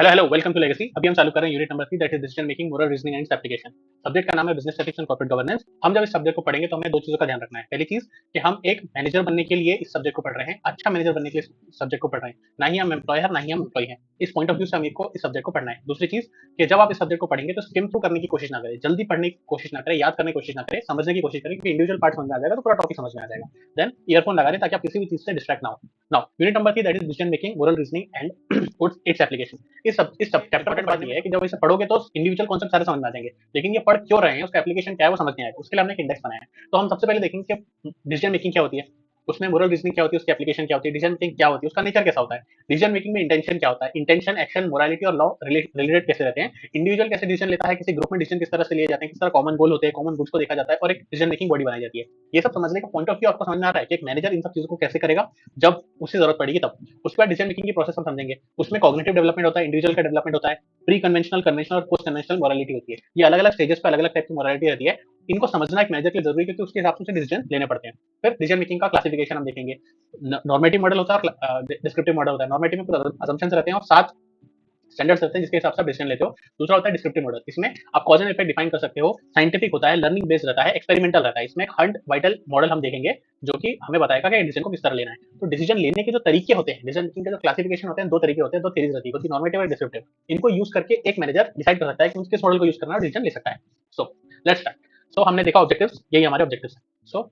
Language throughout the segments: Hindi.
Hello hello welcome to legacy. अभी हम चालू कर रहे हैं unit number 3 that is decision making moral reasoning and application. Subject का नाम है business ethics and corporate governance. हम जब इस सब्जेक्ट को पढ़ेंगे तो हमें दो चीजों का ध्यान रखना है। पहली चीज कि हम एक मैनेजर बनने के लिए इस सब्जेक्ट को पढ़ रहे हैं, अच्छा मैनेजर बनने के लिए इस सब्जेक्ट को पढ़ रहे हैं, ना ही हम एम्प्लॉय है ना ही हम एम्प्लॉय हैं। इस पॉइंट ऑफ व्यू से हम इस सब्जेक्ट को पढ़ना है। दूसरी चीज कि जब आप इस सब्जेक्ट को पढ़ेंगे तो स्किम थ्रू करने की कोशिश ना करें, जल्दी पढ़ने की कोशिश ना करें, याद करने की कोशिश ना करें, समझने की कोशिश करें, क्योंकि इंडिविजुअल पार्ट समझ में आ जाएगा तो पूरा टॉपिक समझ में आ जाएगा। देन ईयरफोन लगा लें ताकि आप किसी भी चीज से डिस्ट्रैक्ट ना हो। Now unit number 3 that is decision making moral reasoning and its application. इस सब चैप्टर में बात ये है कि जब इसे पढ़ोगे तो इंडिविजुअल कॉन्सेप्ट सारे समझ में आ जाएंगे, लेकिन ये पढ़ क्यों रहे हैं, उसका एप्लीकेशन क्या है वो समझ नहीं आएगा। उसके लिए हमने एक इंडेक्स बनाया है। तो हम सबसे पहले देखेंगे कि डिसीजन मेकिंग क्या होती है, उसमें मोरल रीजनिंग क्या होती है, उसकी एप्लीकेशन क्या होती है, डिसीजन मेकिंग क्या होती है, उसका नेचर कैसा होता है, डिसीजन मेकिंग में इंटेंशन क्या होता है, इंटेंशन एक्शन मोरालिटी और लॉ रिलेटेड कैसे रहते हैं, इंडिविजुअल कैसे डिसीजन लेता है, किसी ग्रुप में डिसीजन किस तरह से लिए जाते हैं, किस तरह कॉमन गोल होते हैं, कॉमन गुड्स को देखा जाता है और एक डिसीजन मेकिंग बॉडी बनाई जाती है। ये सब समझने का पॉइंट ऑफ व्यू आपको समझ में आ रहा है कि एक मैनेजर इन सब चीजों को कैसे करेगा जब उसे जरूरत पड़ेगी तब। उसके बाद डिसीजन मेकिंग की प्रोसेस हम समझेंगे। उसमें कॉग्निटिव डेवलपमेंट होता है, इंडिविजुअल का डेवलपमेंट होता है, प्री कन्वेंशनल, कन्वेंशनल और पोस्ट कन्वेंशनल मोरालिटी होती है। ये अलग अलग स्टेजेस पे अलग अलग टाइप की मोरालिटी रहती है। इनको समझना एक मैनेजर के लिए जरूरी है क्योंकि उसके हिसाब से डिसीजन लेने पड़ते हैं। फिर डिसीजन मेकिंग का क्लासिफिकेशन हम देखेंगे। नॉर्मेटिव मॉडल होता है और डिस्क्रिप्टिव मॉडल होता है। नॉर्मेटिव में असम्पशंस रहते हैं और 7 स्टैंडर्ड्स रहते हैं जिसके हिसाब से आप डिसीजन लेते हो। दूसरा होता है डिस्क्रिप्टिव मॉडल। इसमें आप कॉज एंड इफेक्ट डिफाइन कर सकते हो, साइंटिफिक होता है, लर्निंग बेस्ड रहता है, एक्सपेरिमेंटल रहता है। इसमें हंट वाइटल मॉडल हम देखेंगे जो कि हमें बताएगा कि डिसीजन को किस तरह लेना है। तो डिसीजन लेने के जो तरीके होते हैं, डिसीजन मेकिंग के जो क्लासिफिकेशन होते हैं, दो तरीके होते हैं, दो थ्योरीज रहती है, नॉर्मेटिव और डिस्क्रिप्टिव। इनको यूज करके एक मैनेजर डिसाइड कर सकता है कि किस मॉडल को यूज करना है और डिसीजन ले सकता है। So let's start. सो हमने देखा ऑब्जेक्टिव्स, यही हमारे ऑब्जेक्टिव्स हैं। सो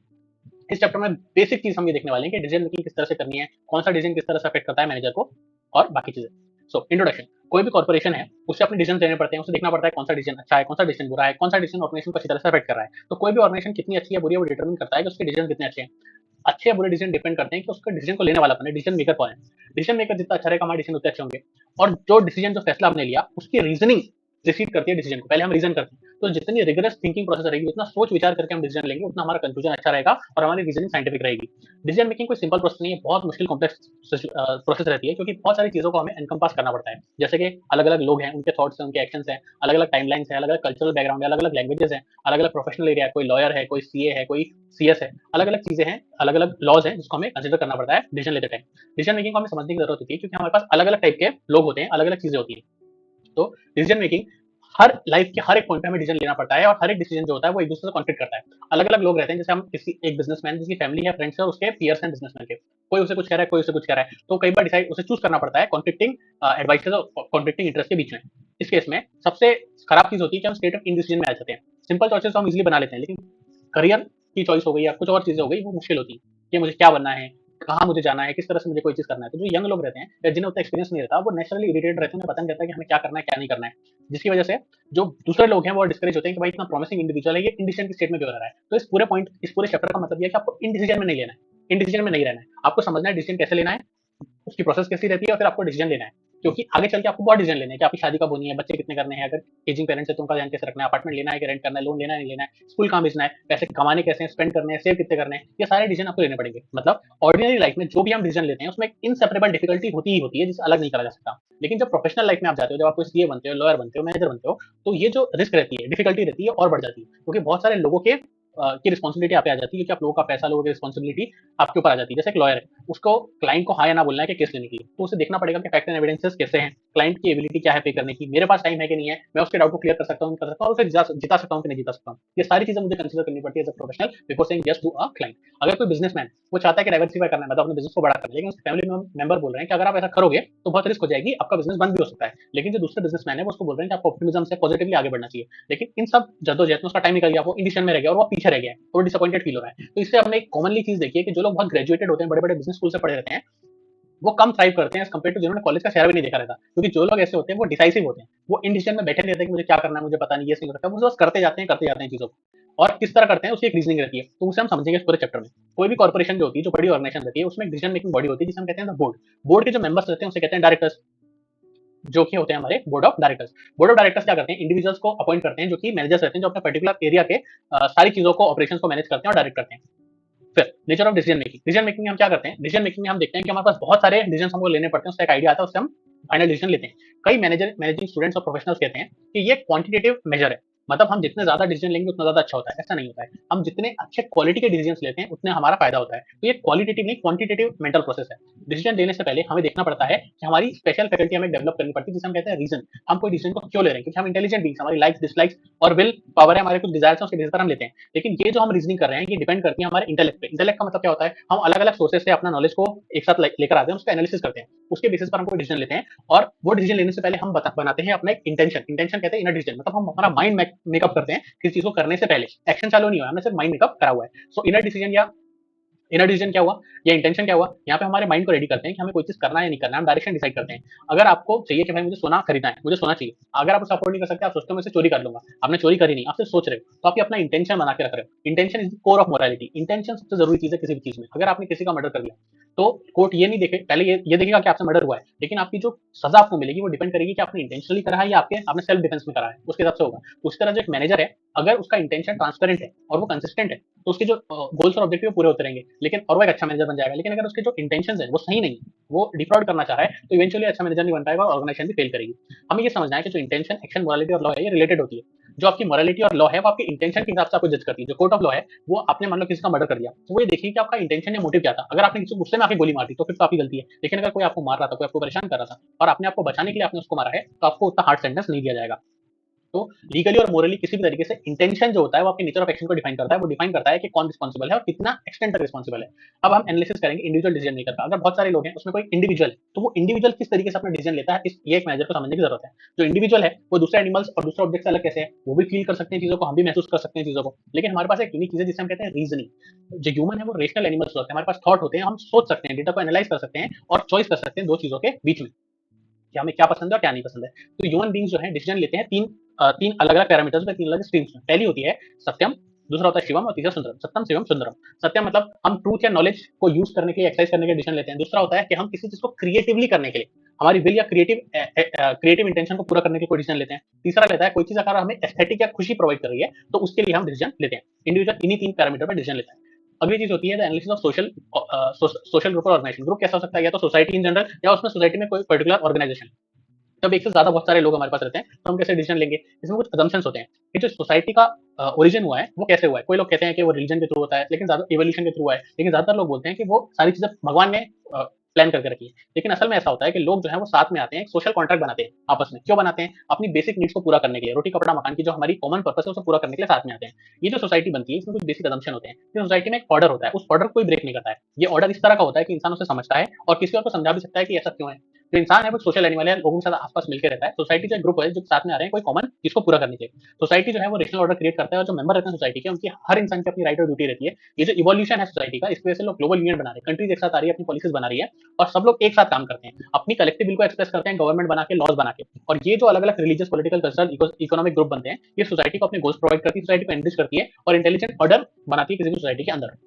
इस चैप्टर में बेसिक चीज हम ये देखने वाले हैं कि डिसीजन मेकिंग किस तरह से करनी है, कौन सा डिसीजन किस तरह से अफेक्ट करता है मैनेजर को और बाकी चीजें। So introduction. कोई भी कॉर्पोरेशन है उसे अपने डिसीजन लेने पड़ते हैं, उसे देखना पड़ता है कौन सा डिसीजन अच्छा है, कौन सा डिसीजन बुरा है, कौन सा डिसीजन ऑर्गेनाइजेशन को अच्छी तरह से अफेक्ट कर रहा है। तो कोई भी ऑर्गेनाइजेशन कितनी अच्छी है बुरी है वो डिटरमिन करता है कि उसके डिसीजन कितने अच्छे हैं। अच्छे या बुरे डिसीजन डिपेंड करते हैं कि उसके डिसीजन को लेने वाला कौन है, डिसीजन मेकर कौन है। डिसीजन मेकर जितना अच्छा रहेगा हमारे डिसीजन उतने अच्छे होंगे। और जो डिसीजन जो फैसला आपने लिया उसकी रीजनिंग प्रिसीड करती है डिसीजन को। पहले हम रीजन करते हैं, तो जितनी रिगरस थिंकिंग प्रोसेस रहेगी, जितना सोच विचार करके हम डिसीजन लेंगे उतना हमारा कंक्लूजन अच्छा रहेगा और हमारी रीजनिंग साइंटिफिक रहेगी। डिसीजन मेकिंग कोई सिंपल प्रोसेस नहीं है, बहुत मुश्किल कॉम्प्लेक्स प्रोसेस रहती है क्योंकि बहुत सारी चीजों को हमें एनकम्पास करना पड़ता है। जैसे कि अलग अलग लोग हैं, उनके थॉट्स हैं, उनके एक्शंस हैं, अलग अलग टाइमलाइंस है, अलग अलग कल्चरल बैकग्राउंड है, अलग अलग लैंग्वेजेस हैं, अलग अलग प्रोफेशनल एरिया है, कोई लॉयर है, कोई सीए है, कोई सीएस है, अलग अलग चीजें हैं, अलग अलग लॉज हैं जिसको हमें कंसिडर करना पड़ता है डिसीजन लेते टाइम। डिसीजन मेकिंग को हमें समझने की जरूरत होती है क्योंकि हमारे पास अलग अलग टाइप के लोग होते हैं, अलग अलग चीजें होती हैं। तो डिसीजन मेकिंग हर लाइफ के हर एक पॉइंट पे हमें डिसीजन लेना पड़ता है और हर एक डिसीजन जो होता है वो एक दूसरे से कॉन्फ्लिक्ट करता है। अलग अलग लोग रहते हैं, जैसे हम किसी एक बिजनेसमैन जिसकी फैमिली है, फ्रेंड्स है और उसके पीयर्स हैं बिजनेसमैन के, कोई उसे कुछ कह रहा है, कोई उसे कुछ कह रहा है, तो कई बार डिसाइड उसे चूज करना पड़ता है कॉन्फ्लिक्टिंग एडवाइसेस और कॉन्फ्लिक्टिंग इंटरेस्ट के बीच में। इस केस में सबसे खराब चीज होती है कि हम स्टेट ऑफ इनडिसीजन में आ जाते हैं। सिंपल चॉइसेस तो हम इजिली बना लेते हैं, लेकिन करियर की चॉइस हो गई या कुछ और चीजें हो गई वो मुश्किल होती है कि मुझे क्या बनना है, कहाँ मुझे जाना है, किस तरह से मुझे कोई चीज करना है। तो जो यंग लोग रहते हैं या जिन्हें उतना एक्सपीरियंस नहीं रहता वो नेचुरली इरिटेट रहते हैं, उन्हें पता नहीं रहता कि हमें क्या करना है क्या नहीं करना है, जिसकी वजह से जो दूसरे लोग हैं वो डिस्करेज होते हैं कि भाई इतना प्रॉमिसिंग इंडिविजुअल है, ये इंडिसीजन की स्टेट में क्यों रह रहा है। तो इस पूरे चैप्टर का मतलब ये है कि आपको इंडिसीजन में नहीं लेना है, इंडिसीजन में नहीं रहना है, आपको समझना है डिसीजन कैसे लेना है, उसकी प्रोसेस कैसी रहती है और फिर आपको डिसीजन लेना है। क्योंकि आगे चल के आपको बहुत डिसीजन लेने हैं कि आपकी शादी कब होनी है, बच्चे कितने करने हैं, अगर एजिंग पेरेंट्स है तो उनका ध्यान कैसे रखना है, अपार्टमेंट लेना है कि रेंट करना है, लोन लेना है नहीं लेना है, स्कूल कहाँ भेजना है, पैसे कमाने कैसे हैं, स्पेंड करने हैं, सेव कितने करने हैं, ये सारे डिसीजन आपको लेने पड़ेंगे। मतलब ऑर्डिनरी लाइफ में जो भी हम डिसीजन लेते हैं उसमें एक इनसेपरेबल डिफिकल्टी होती ही होती है जिसे अलग नहीं करा जा सकता। लेकिन जब प्रोफेशनल लाइफ में आप जाते हो, जब आप कोई सीए बनते हो, लॉयर बनते हो, मैनेजर बनते हो, तो ये जो रिस्क रहती है, डिफिकल्टी रहती है और बढ़ जाती है क्योंकि बहुत सारे लोगों के की रिस्पॉन्सिबिलिटी आप पे आ जाती है, क्योंकि आप लोगों का पैसा, लोगों की रिस्पॉन्सिबिलिटी आपके ऊपर आ जाती है। जैसे एक लॉयर है, उसको क्लाइंट को हाँ या ना बोलना है कि केस लेने के लिए, तो उसे देखना पड़ेगा कि फैक्ट एंड एविडेंसेस कैसे हैं, क्लाइंट की एबिलिटी क्या है पे करने की, मेरे पास टाइम है कि नहीं है, मैं उसके डाउट को क्लियर कर सकता हूँ, कर सकता हूँ, उसे जिता सकता हूँ कि नहीं जिता सकता हूँ। ये सारी चीजें मुझे कंसिडर करनी पड़ती है as a professional before saying yes to a client. अगर कोई बिजनेसमैन वो चाहता है कि डाइवर्सिफाई करना है, मतलब अपने बिजनेस को बड़ा करना है, लेकिन उसके फैमिली मेंबर बोल रहे हैं कि अगर आप ऐसा करोगे तो बहुत रिस्क हो जाएगी, आपका बिजनेस बंद भी हो सकता है। लेकिन जो दूसरे बिजनेसमैन है वो उसको बोल रहे हैं कि आपको ऑप्टिमिज्म से पॉजिटिवली आगे बढ़ना चाहिए। लेकिन इन सब जद्दोजहद में उसका टाइम निकल गया, वो इंडिशन में रह गया और वो पीछे रह गया है, तो डिसअपॉइंटेड फील हो रहा है। तो इससे हमने एक कॉमनली चीज देखी है कि जो लोग बहुत ग्रेजुएटेड होते हैं, बड़े बड़े बिजनेस स्कूल से पढ़े रहते हैं, वो कम थ्राइव करते हैं एज कम्पेयर टू जिन्होंने कॉलेज का चेहरा भी नहीं देखा रहता। क्योंकि जो लोग ऐसे होते हैं वो डिसाइसिव होते हैं, वो इन डिसीजन में बैठे नहीं रहते कि मुझे क्या करना है, मुझे पता नहीं, ये नहीं हो सकता, वो बस करते जाते हैं चीजों को। और किस तरह करते हैं उसकी एक रीजनिंग रहती है, तो उसे हम समझेंगे इस पूरे चैप्टर में। कोई भी कॉर्पोरेशन जो होती है, जो बड़ी ऑर्गेनाइजेशन रहती है, उसमें एक डिसीजन मेकिंग बॉडी होती है जिसे हम कहते हैं बोर्ड। बोर्ड के जो मेंबर्स रहते हैं उसे कहते हैं डायरेक्टर्स, जो कि होते हैं हमारे board of directors. Board of directors क्या करते हैं, इंडिविजुअल्स को अपॉइंट करते हैं जो कि मैनेजर्स रहते हैं, जो अपने पर्टिकुलर एरिया के सारी चीजों को, ऑपरेशन को मैनेज करते हैं और डायरेक्ट करते हैं। फिर nature of decision making. Decision making में हम क्या करते हैं, डिसीजन मेकिंग में हम देखते हैं कि हमारे पास बहुत सारे डिसीजन हमको लेने पड़ते हैं, उसका एक आइडिया आता है, उससे हम फाइनल डिसीजन लेते हैं। कई मैनेजिंग स्टूडेंट्स और प्रोफेशनल्स कहते हैं कि ये क्वांटिटेटिव मेजर है, मतलब हम जितने ज्यादा डिसीजन लेंगे उतना ज्यादा अच्छा होता है, ऐसा नहीं होता है। हम जितने अच्छे क्वालिटी के डिसीजन लेते हैं उतने हमारा फायदा होता है। तो ये क्वालिटेटिव नहीं क्वांटिटेटिव मेंटल प्रोसेस है। डिसीजन लेने से पहले हमें देखना पड़ता है कि हमारी स्पेशल फैकल्टी हमें डेवलप करनी पड़ती है, जिसे हम कहते हैं रीजन। हम कोई डिसीजन को क्यों ले रहे हैं, क्योंकि हम इंटेलिजेंट बींग्स, हमारी लाइक्स डिसलाइक्स और विल पावर है, हमारे कुछ डिजायर्स हैं, उसके बेसिस पर हम लेते हैं। लेकिन ये जो हम रीजनिंग कर रहे हैं ये डिपेंड करती है हमारे इंटेलेक्ट पे। इंटेलेक्ट का मतलब क्या होता है, हम अलग अलग सोर्सेस से अपना नॉलेज को एक साथ लेकर आते हैं, उसका एनालिसिस करते हैं, उसके बेसिस पर हम कोई डिसीजन लेते हैं। और वो डिसीजन लेने से पहले हम बनाते हैं अपना एक इंटेंशन। इंटेंशन कहते हैं इनर डिसीजन, मतलब हम हमारा माइंड मेकअप करते हैं किसी चीज को करने से पहले। एक्शन चालू नहीं हुआ, हमने सिर्फ माइंड मेकअप करा हुआ है। सो इनर डिसीजन या इनर डिसीजन क्या हुआ या इंटेंशन क्या हुआ, यहाँ पे हमारे माइंड को रेडी करते हैं कि हमें कोई चीज करना है या नहीं करना है, हम डायरेक्शन डिसाइड करते हैं। अगर आपको चाहिए कि भाई मुझे सोना खरीदना है, मुझे सोना चाहिए, अगर आप उसे अफोर्ड नहीं कर सकते, आप सोचते हो मैं इसे चोरी कर लूंगा, आपने चोरी करी नहीं, आप सिर्फ सोच रहे हो, तो आपकी अपना इंटेंशन बना के रख रहे हो। Intention is the core of morality. Intention सबसे जरूरी चीज है किसी भी चीज में। अगर आपने किसी का मर्डर कर लिया तो कोर्ट ये नहीं देखे, पहले ये देखेगा कि आपसे मर्डर हुआ है, लेकिन आपकी जो सजा आपको मिलेगी वो डिपेंड करेगी कि आपने इंटेंशनली करा है या आपने सेल्फ डिफेंस में करा है, उसके हिसाब से होगा। उस तरह जो एक मैनेजर है, अगर उसका इंटेंशन ट्रांसपेरेंट है और वो कंसिस्टेंट है, तो उसके जो गोल्स और ऑब्जेक्टिव पूरे होते रहेंगे, लेकिन और वो एक अच्छा मैनेजर बन जाएगा। लेकिन अगर उसके जो इंटेंशन है वो सही नहीं है, वो डिफ्रॉड करना चाह रहा है, तो इवेंचुअली अच्छा मैनेजर नहीं बन पाएगा और ऑर्गेनाइजेशन भी फेल करेगी। हमें ये समझना है कि जो इंटेंशन, एक्शन, मोरालिटी और लॉ है ये रिलेटेड होती है। जो आपकी मोरालिटी और लॉ है वो आपके इंटेंशन के हिसाब से आपको जज करती है। जो कोर्ट ऑफ लॉ है वो आपने मान लो किसी का मर्डर कर दिया, तो वो ये देखिए कि आपका इंटेंशन या मोटिव क्या था। अगर आपने किसी को गुस्से में आके गोली मार दी तो फिर तो आपकी गलती है, लेकिन अगर कोई आपको मार रहा था, कोई आपको परेशान कर रहा था और आपने आपको बचाने के लिए आपने उसको मारा है, तो आपको उतना हार्ड सेंटेंस नहीं दिया जाएगा। तो लीगली और मोरली किसी भी तरीके से इंटेंशन जो होता है वो आपके नेचर ऑफ एक्शन को डिफाइन करता है। वो डिफाइन करता है कि कौन रिस्पॉन्सिबल है और कितना एक्सटेंड तक रिस्पॉन्सिबल है। अब हम एनालिसिस करेंगे इंडिविजुअल डिसीजन मेकर का। अगर बहुत सारे लोग हैं उसमें कोई इंडिविजुअल है, तो वो इंडिविजुअल किस तरीके से अपना डिसीजन लेता है, ये एक मैनेजर को समझने की जरूरत है। जो इंडिविजुअल है वो दूसरे एनिमल्स और दूसरे ऑब्जेक्ट से अलग कैसे है, वो भी फील कर सकते हैं चीजों को, हम भी महसूस कर सकते हैं चीजों को। लेकिन हमारे पास एक यूनिक चीज है जिसे हम कहते हैं रीजनिंग। जो ह्यूमन है वो रेशनल एनिमल्स होते हैं, हमारे पास थॉट होते हैं, हम सोच सकते हैं, डेटा को एनालाइज कर सकते हैं और चॉइस कर सकते हैं दो चीजों के बीच में कि हमें क्या पसंद है और क्या नहीं पसंद है। तो ह्यूमन बींग्स जो है डिसीजन लेते हैं तीन अलग अलग पैरामीटर्स में, तीन अलग स्ट्रीम्स में। पहली होती है सत्यम, दूसरा होता है शिवम और तीसरा सुंदरम। सत्यम शिवम सुंदरम। सत्यम मतलब हम ट्रूथ या नॉलेज को यूज करने के लिए, एक्सरसाइज करने के लिए डिसीजन लेते हैं। दूसरा होता है कि हम किसी चीज को क्रिएटिवली करने के लिए, हमारी विल या क्रिएटिव इंटेंशन को पूरा करने के लिए कोई डिसीजन लेते हैं। तीसरा लेता है कोई चीज अगर हमें एस्थेटिक या खुशी प्रोवाइड कर रही है तो उसके लिए हम डिसीजन लेते हैं। इंडिविजुअल इन्हीं तीन पैरामीटर पर डिसीजन लेता है। अगली चीज होती है the analysis of social group और ऑर्गेनाइजेशन। ग्रुप कैसा हो सकता है, या तो सोसाइटी इन जनरल या उसमें सोसाइटी में कोई पर्टिकुलर ऑर्गेनाइजेशन। जब एक से ज्यादा बहुत सारे लोग हमारे पास रहते हैं तो हम कैसे डिसीजन लेंगे, इसमें कुछ assumptions होते हैं कि जो सोसाइटी का ओरिजिन हुआ है वो कैसे हुआ है। कोई लोग कहते हैं कि वो रिलीजन के थ्रू होता है, लेकिन ज्यादा इवोल्यूशन के थ्रू हुआ है, लेकिन ज्यादातर लोग बोलते हैं कि वो सारी चीजें भगवान ने प्लान करके रखी है। लेकिन असल में ऐसा होता है कि लोग जो है वो साथ में आते हैं, एक सोशल कॉन्ट्रैक्ट बनाते हैं आपस में। क्यों बनाते हैं, अपनी बेसिक नीड्स को पूरा करने के लिए, रोटी कपड़ा मकान की जो हमारी कॉमन पर्पस है उसे पूरा करने के लिए साथ में आते हैं। ये जो सोसाइटी बनती है इसमें कुछ बेसिक assumption होते हैं। इस सोसाइटी में एक ऑर्डर होता है, उस ऑर्डर को कोई ब्रेक नहीं करता है। ये ऑर्डर इस तरह का होता है कि इंसान उसे समझता है और किसी और को समझा भी सकता है कि ऐसा क्यों है। जो इंसान है वो सोशल एनिमल है, लोगों के साथ आसपास मिलकर रहता है। सोसाइटी जो ग्रुप है जो साथ में आ रहे हैं कोई कॉमन चीज को पूरा करने के लिए। सोसाइटी जो है वो रेशनल ऑर्डर क्रिएट करता है और जो मेंबर रहते हैं सोसाइटी के, उनकी हर इंसान की अपनी राइट और ड्यूटी रहती है। ये जो इवोल्यूशन है सोसाइटी का, इसकी वजह से लोग ग्लोबल यूनियन बना रहे हैं, कंट्रीज एक साथ आ रही है, अपनी पॉलिसीज बना रही है और सब लोग एक साथ काम करते हैं, अपनी कलेक्टिव विल को एक्सप्रेस करते हैं गवर्नमेंट बना के, लॉज बना के। और ये जो अलग अलग religious, political, cultural, economic group बनते हैं, ये सोसाइटी को अपने गोल्स प्रोवाइड करती है, सोसाइटी को एनरिच करती है और इंटेलिजेंट ऑर्डर बनाती है किसी भी सोसाइटी के अंदर।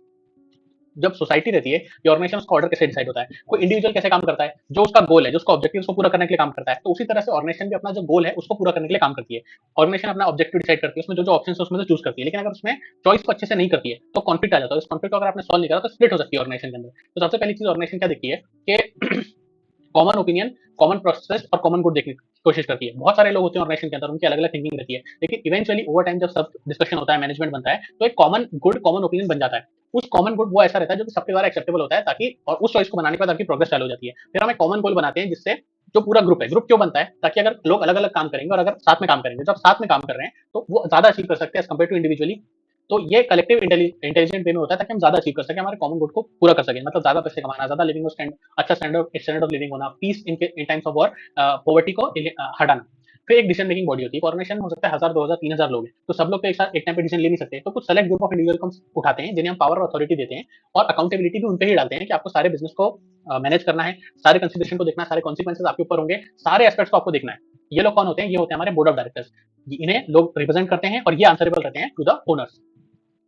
जब सोसाइटी रहती है ये ऑर्गेनाइजेशन, उसका ऑर्डर कैसे डिसाइड होता है, कोई इंडिविजुअल कैसे काम करता है, जो उसका गोल है, जो उसका ऑब्जेक्टिव उसको पूरा करने के लिए काम करता है, तो उसी तरह से ऑर्गेनाइजेशन भी अपना जो गोल है उसको पूरा करने के लिए काम करती है। ऑर्गेनाइजेशन अपना ऑब्जेक्टिव डिसाइड करती है, उसमें जो जो ऑप्शन है उसमें से चूज करती है। लेकिन अगर उसमें चॉइस को अच्छे से नहीं करती है तो कॉन्फ्लिक्ट आ जाता है। इस कॉन्फ्लिक्ट को अगर आपने सॉल्व नहीं करा तो स्प्लिट हो सकती है ऑर्गेनाइजेशन के अंदर। तो सबसे पहली चीज ऑर्गेनाइजेशन क्या देखती है कि कॉमन ओपिनियन, कॉमन प्रोसेस और कॉमन गुड देखने की कोशिश करती है। बहुत सारे लोग होते हैं ऑर्गेनाइजेशन के अंदर, उनकी अलग अलग थिंकिंग रहती है, लेकिन इवेंचुअली ओवर टाइम जब सब डिस्कशन होता है, मैनेजमेंट बनता है, तो एक कॉमन गुड, कॉमन ओपिनियन बन जाता है। उस कॉमन गुड वो ऐसा रहता है जो कि सबके द्वारा एक्सेप्टेबल होता है, ताकि और उस चॉइस को बनाने के बाद आपकी प्रोग्रेस चालू हो जाती है। फिर हम एक कॉमन गोल बनाते हैं जिससे जो पूरा ग्रुप है, ग्रुप क्यों बनता है, ताकि अगर लोग अलग अलग काम करेंगे और अगर साथ में काम करेंगे, जब साथ में काम कर रहे हैं तो वो ज्यादा अचीव कर सकते हैं एज कम्पेयर टू इंडिविजुअली। तो ये कलेक्टिव इंटेलिजेंट वे में होता है ताकि हम ज्यादा अचीव कर सकें, हमारे कॉमन गुड को पूरा कर सकें। मतलब ज्यादा पैसे कमाना, ज्यादा लिविंग स्टैंड, अच्छा स्टैंडर्ड ऑफ लिविंग होना, peace in times of war, poverty को हटाना। फिर एक डिसीजन मेकिंग बॉडी होती है। ऑर्गेनाइजेशन में हो सकता है 1000, 2000, 3000 लोग हैं, तो सब लोग तो एक साथ एक टाइम पे डिसीजन ले नहीं सकते। तो कुछ सेलेक्ट ग्रुप ऑफ इंडिविजुअल को हम उठाते हैं, जिन्हें हम पावर और अथॉरिटी देते हैं और अकाउंटेबिलिटी भी उन पे ही डालते हैं कि आपको सारे बिजनेस को मैनेज करना है, सारे कंसिडरेशन को देखना है, सारे कॉन्सिक्वेंसेस आपके ऊपर होंगे, सारे एस्पेक्ट्स को आपको देखना है। ये लोग कौन होते हैं, ये होते हैं हमारे बोर्ड ऑफ डायरेक्टर्स। इन्हें लोग रिप्रेजेंट करते हैं और ये आंसरेबल रहते हैं टू द ओनर्स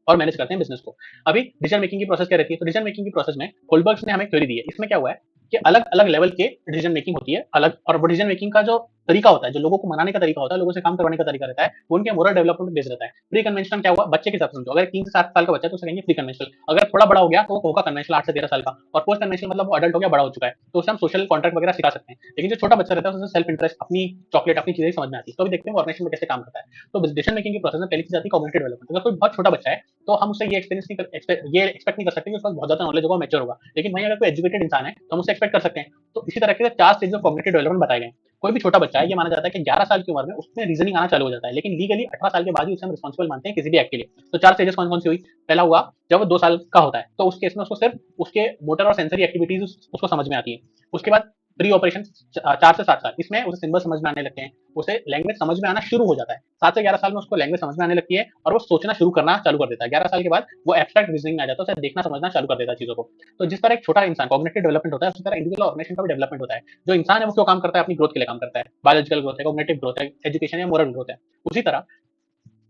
और मैनेज करते हैं बिजनेस को। अभी डिसीजन मेकिंग की प्रोसेस क्या रहती है, तो डिसीजन मेकिंग की प्रोसेस में होलबर्ग्स ने हमें थ्योरी दी है। इसमें क्या हुआ है कि अलग अलग लेवल के डिसीजन मेकिंग होती है अलग, और वो डिसीजन मेकिंग का जो तरीका होता है, जो लोगों को मनाने का तरीका होता है, लोगों से काम करवाने का तरीका रहता है, वो उनके मोरल डेवलपमेंट बेस्ड रहता है। प्री कन्वेंशनल क्या हुआ, बच्चे के हिसाब से समझो, अगर 3 से 7 साल का बच्चा है तो उसे कहेंगे प्री कन्वेंशनल, अगर थोड़ा बड़ा हो गया तो वो होगा कन्वेंशनल 8 से 13 साल का, और पोस्ट कन्वेंशनल मतलब वो एडल्ट हो गया, बड़ा हो चुका है, तो उसे हम सोशल कॉन्ट्रैक्ट वगैरह सिखा सकते हैं। लेकिन जो छोटा बच्चा रहता है उसे सेल्फ इंटरेस्ट, अपनी चॉकलेट, अपनी चीजें समझ में आती है। तो अभी देखते हैं ऑर्गेनाइजेशन में कैसे काम करता है। तो डिसीजन मेकिंग के प्रोसेस में पहली चीज आती है कॉग्निटिव डेवलपमेंट। अगर कोई बहुत छोटा बच्चा है तो हम उससे ये एक्सपीरियंस नहीं ये एक्सपेक्ट नहीं कर सकते कि उसके पास बहुत ज्यादा नॉलेज होगा, मैच्योर होगा। लेकिन वहीं अगर कोई एजुकेटेड इंसान है तो हम उससे एक्सपेक्ट कर सकते हैं। तो इसी तरह के 4 स्टेज ऑफ कॉग्निटिव डेवलपमेंट बताए गए हैं। कोई भी छोटा बच्चा है, ये माना जाता है कि 11 साल की उम्र में उसमें रीजनिंग आना चालू हो जाता है, लेकिन लीगली 18 साल के बाद ही उसे हम रिस्पॉन्सिबल मानते हैं किसी भी एक्ट के लिए। तो 4 स्टेजेस कौन-कौन सी हुई? पहला हुआ जब वो 2 साल का होता है, तो उस केस में उसको सिर्फ उसके मोटर और सेंसरी एक्टिविटीज उसको समझ में आती है। उसके बाद प्री ऑपरेशन 4 से 7 साल, इसमें उसे सिंबल समझ में आने लगते हैं, उसे लैंग्वेज समझ में आना शुरू हो जाता है। 7 से 11 साल में उसको लैंग्वेज समझ में आने लगती है और वो सोचना शुरू करना चालू कर देता है। 11 साल के बाद वो एब्स्ट्रैक्ट रीजनिंग में आ जाता है, उसे देखना समझना चालू कर देता है चीजों को। तो जिस तरह एक छोटा इंसान कॉग्निटिव डेवलपमेंट होता है, उसी तरह इंडिविजुअल ऑर्गेनाइजेशन का भी डेवलपमेंट होता है। जो इंसान है वो क्यों काम करता है? अपनी ग्रोथ के लिए काम करता है। बायोलॉजिकल ग्रोथ है, कॉग्निटिव ग्रोथ है, एजुकेशन या मोरल ग्रोथ है। उसी तरह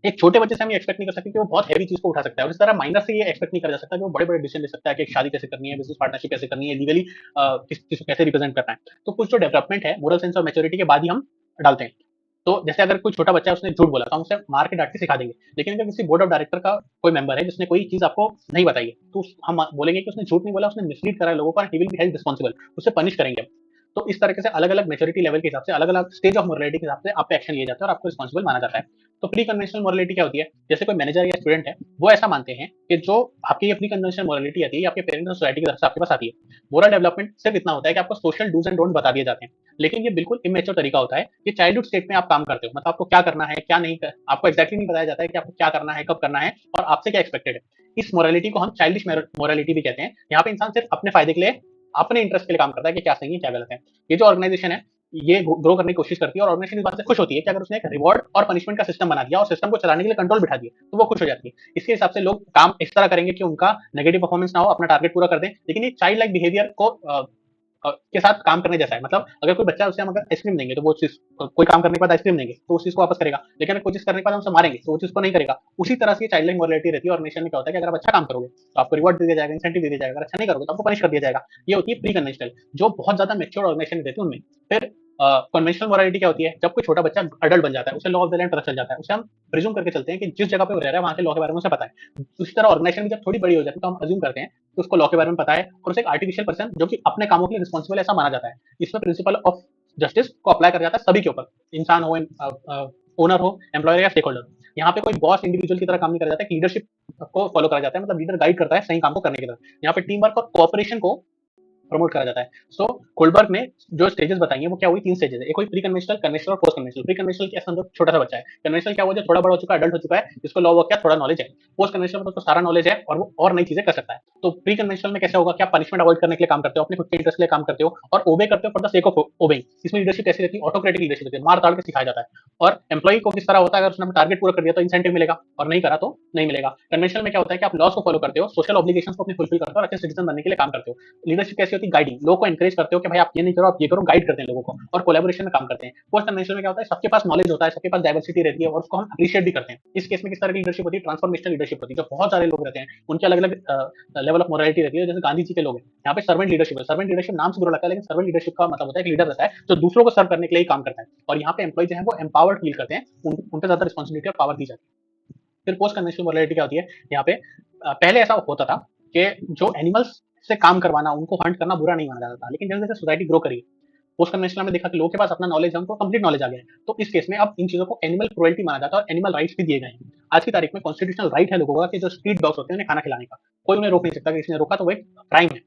एक छोटे बच्चे से हम ये एक्सपेक्ट नहीं कर सकते कि वो बहुत हैवी चीज को उठा सकता है, और इस तरह माइनर से ये एक्सपेक्ट नहीं करा जा सकता कि वो बड़े बड़े डिसीजन ले सकता है कि एक शादी कैसे करनी है, बिजनेस पार्टनरशिप कैसे करनी है, लीगली किस चीज को कैसे रिप्रेजेंट करना है। तो कुछ जो डेवलपमेंट है मोरल सेंस और मेच्योरिटी के बाद ही हम डालते हैं। तो जैसे अगर कोई छोटा बच्चा है उसने झूठ बोला तो हम उसे मार के डांट के सिखा देंगे। लेकिन अगर किसी बोर्ड ऑफ डायरेक्टर का कोई मेंबर है जिसने कोई चीज आपको नहीं बताई है, तो हम बोलेंगे कि उसने झूठ नहीं बोला, उसने मिसलीड करा है लोगों को, he will be held responsible, उसे पनिश करेंगे। तो इस तरीके से अलग अलग मेच्योरिटी लेवल के हिसाब से, अलग अलग स्टेज ऑफ मोरलिटी के हिसाब से आप पे एक्शन लिए जाते हैं और आपको रिस्पॉन्सिबल माना जाता है। तो प्री कन्वेंशनल मोरलिटी क्या होती है? जैसे कोई मैनेजर या स्टूडेंट है, वो ऐसा मानते हैं कि जो आपकी ये प्री कन्वेंशनल मोरलिटी आती है, ये आपके पेरेंट्स और सोसाइटी की तरफ से आपके पास आती है। मोरल डेवलपमेंट सिर्फ इतना होता है कि आपको सोशल डूज एंड डोंट बता दिए जाते हैं, लेकिन ये बिल्कुल इमेच्योर तरीका होता है। ये चाइल्डहुड स्टेट में आप काम करते हो, मतलब आपको क्या करना है, क्या नहीं आपको एक्जैक्टली नहीं बताया जाता है कि आपको क्या करना है, कब करना है और आपसे क्या एक्सपेक्टेड है। इस मोरालिटी को हम चाइल्डिश मोरालिटी भी कहते हैं। यहाँ पे इंसान सिर्फ अपने फायदे के लिए, अपने इंटरेस्ट के लिए काम करता है कि क्या सही है क्या गलत है। ये जो ऑर्गेनाइजेशन है, ये ग्रो करने की कोशिश करती है और ऑर्गेनाइजेशन इस बात से खुश होती है कि अगर उसने एक रिवॉर्ड और पनिशमेंट का सिस्टम बना दिया और सिस्टम को चलाने के लिए कंट्रोल बिठा दिया तो वो खुश हो जाती है। इसके हिसाब से लोग काम इस तरह करेंगे कि उनका नेगेटिव परफॉर्मेंस ना हो, अपना टारगेट पूरा कर दें। लेकिन ये चाइल्ड लाइक बिहेवियर को के साथ काम करने जैसा है। मतलब अगर कोई बच्चा, उसे हम अगर आइसक्रीम देंगे तो वो चीज, कोई काम करने के बाद आइसक्रीम देंगे तो उस चीज को वापस करेगा। लेकिन अगर कोई चीज करने के बाद हम उसे मारेंगे तो वो चीज को नहीं करेगा। उसी तरह से चाइल्ड लाइक मोरालिटी रहती है। और नेशन में क्या होता है कि अगर आप अच्छा काम करोगे तो आपको रिवॉर्ड दे दिया जाएगा, इंसेंटिव दे दिया जाएगा, अगर अच्छा नहीं करोगे तो आपको पनिश कर दिया जाएगा। ये होती है प्री कन्वेंशनल, जो बहुत ज्यादा मेच्योर ऑर्गेनाइजेशन रहती है उनमें। फिर कन्वेंशनल मोरालिटी क्या होती है? जब कोई छोटा बच्चा अडल्ट बन जाता है, उसे लॉ ऑफ द लैंड पता चल जाता है, उसे हम प्रिज्यूम करके चलते हैं कि जिस जगह पे वो रह रहा है वहां के लॉ के बारे में उसे पता है। उसी तरह ऑर्गेनाइजेशन भी जब थोड़ी बड़ी हो जाती है तो हम अज्यूम करते हैं कि उसको लॉ के बारे में पता है और उसे एक आर्टिफिशियल पर्सन जो कि अपने कामों के लिए रिस्पॉन्सिबल ऐसा माना जाता है। इसमें प्रिंसिपल ऑफ जस्टिस को अप्लाई कर जाता है सभी के ऊपर, इंसान हो, ओनर हो, एम्प्लॉयर या स्टेक होल्डर। यहाँ पे कोई बॉस इंडिविजुअल की तरह काम नहीं करा जाता है, लीडरशिप को फॉलो करा जाता है, मतलब लीडर गाइड करता है सही काम को करने की तरफ। यहाँ पे टीम वर्क और कोऑपरेशन को प्रमोट करा जाता है। सो कोलबर्ग ने जो स्टेजेस बताई हैं वो क्या हुई? 3 स्टेजेस है। एक हुई प्री कन्वेंशनल, कन्वेंशनल और पोस्ट कन्वेंशनल। प्री कन्वेंशनल के समझो छोटा सा बच्चा है। कन्वेंशनल क्या हुआ? जो थोड़ा बड़ा हो चुका है, एडल्ट हो चुका है, जिसको लॉ वर्क क्या थोड़ा नॉलेज है। पोस्ट कन्वेंशनल में तो सारा नॉलेज है और वो और नई चीजें कर सकता है। तो प्री कन्वेंशनल में कैसे होगा? क्या पनिशमेंट अवॉइड करने के लिए काम करते हो, अपने खुद के इंटरेस्ट के लिए काम करते हो और ओबे करते हो for the sake of obeying. इसमें लीडरशिप कैसी रहती है? ऑटोक्रेटिक लीडरशिप रहती है, मार ताड़ के सिखाया जाता है। और एम्प्लॉई को किस तरह होता है? अगर उसने टारगेट पूरा कर दिया तो इंसेंटिव मिलेगा और नहीं करा तो नहीं मिलेगा। कन्वेंशनल में क्या होता है कि आप लॉस को फॉलो करते हो, सोशल ऑब्लिगेशंस को अपने फुलफिल करते हो और अच्छे सिटीजन बनने के लिए काम करते हो। लीडरशिप कैसी होती है? गाइडिंग, लोगों को एनकरेज करते हो कि भाई आप ये नहीं करो, आप ये करो, गाइड करते हैं लोगों को और कोलैबोरेशन में काम करते हैं। पोस्ट कन्वेंशनल में क्या होता है? सबके पास नॉलेज होता है, सबके पास डाइवर्सिटी रहती है और उसको हम अप्रिशिएट भी करते हैं। इस केस में किस तरह की लीडरशिप होती है? ट्रांसफॉर्मेशनल लीडरशिप होती है। जो बहुत सारे लोग रहते हैं उनके अलग अलग लेवल ऑफ मोरालिटी रहती है। जैसे गांधी जी के लोग हैं, यहाँ पे सर्वेंट लीडरशिप है। सर्वेंट लीडरशिप नाम से बुरा लगता है, लेकिन सर्वेंट लीडरशिप का मतलब होता है कि लीडर रहता है जो दूसरों को सर्व करने के लिए ही काम करता है। और यहाँ पे एम्प्लॉय जो है वो एम्पावर्ड फील करते हैं, उनपे ज्यादा रिस्पॉन्सिबिलिटी और पावर दी जाती है। फिर पोस्ट कन्वेंशनल मोरालिटी क्या होती है? यहाँ पे पहले ऐसा होता था कि जो एनिमल्स से काम करवाना, उनको हंट करना बुरा नहीं माना जाता था। लेकिन जैसे जैसे सोसाइटी ग्रो करी, पोस्ट कन्वेंशनल में देखा कि लोगों के पास अपना नॉलेज है, उनको कंप्लीट नॉलेज आ गया है। तो इस केस में अब इन चीजों को एनिमल क्रुएल्टी माना जाता है और एनिमल राइट्स भी दिए गए हैं। आज की तारीख में कॉन्स्टिट्यूशनल राइट है लोगों का कि जो स्ट्रीट डॉग्स होते हैं उन्हें खाना खिलाने का, कोई उन्हें रोक नहीं सकता। कि किसी ने रोका तो वो एक क्राइम है।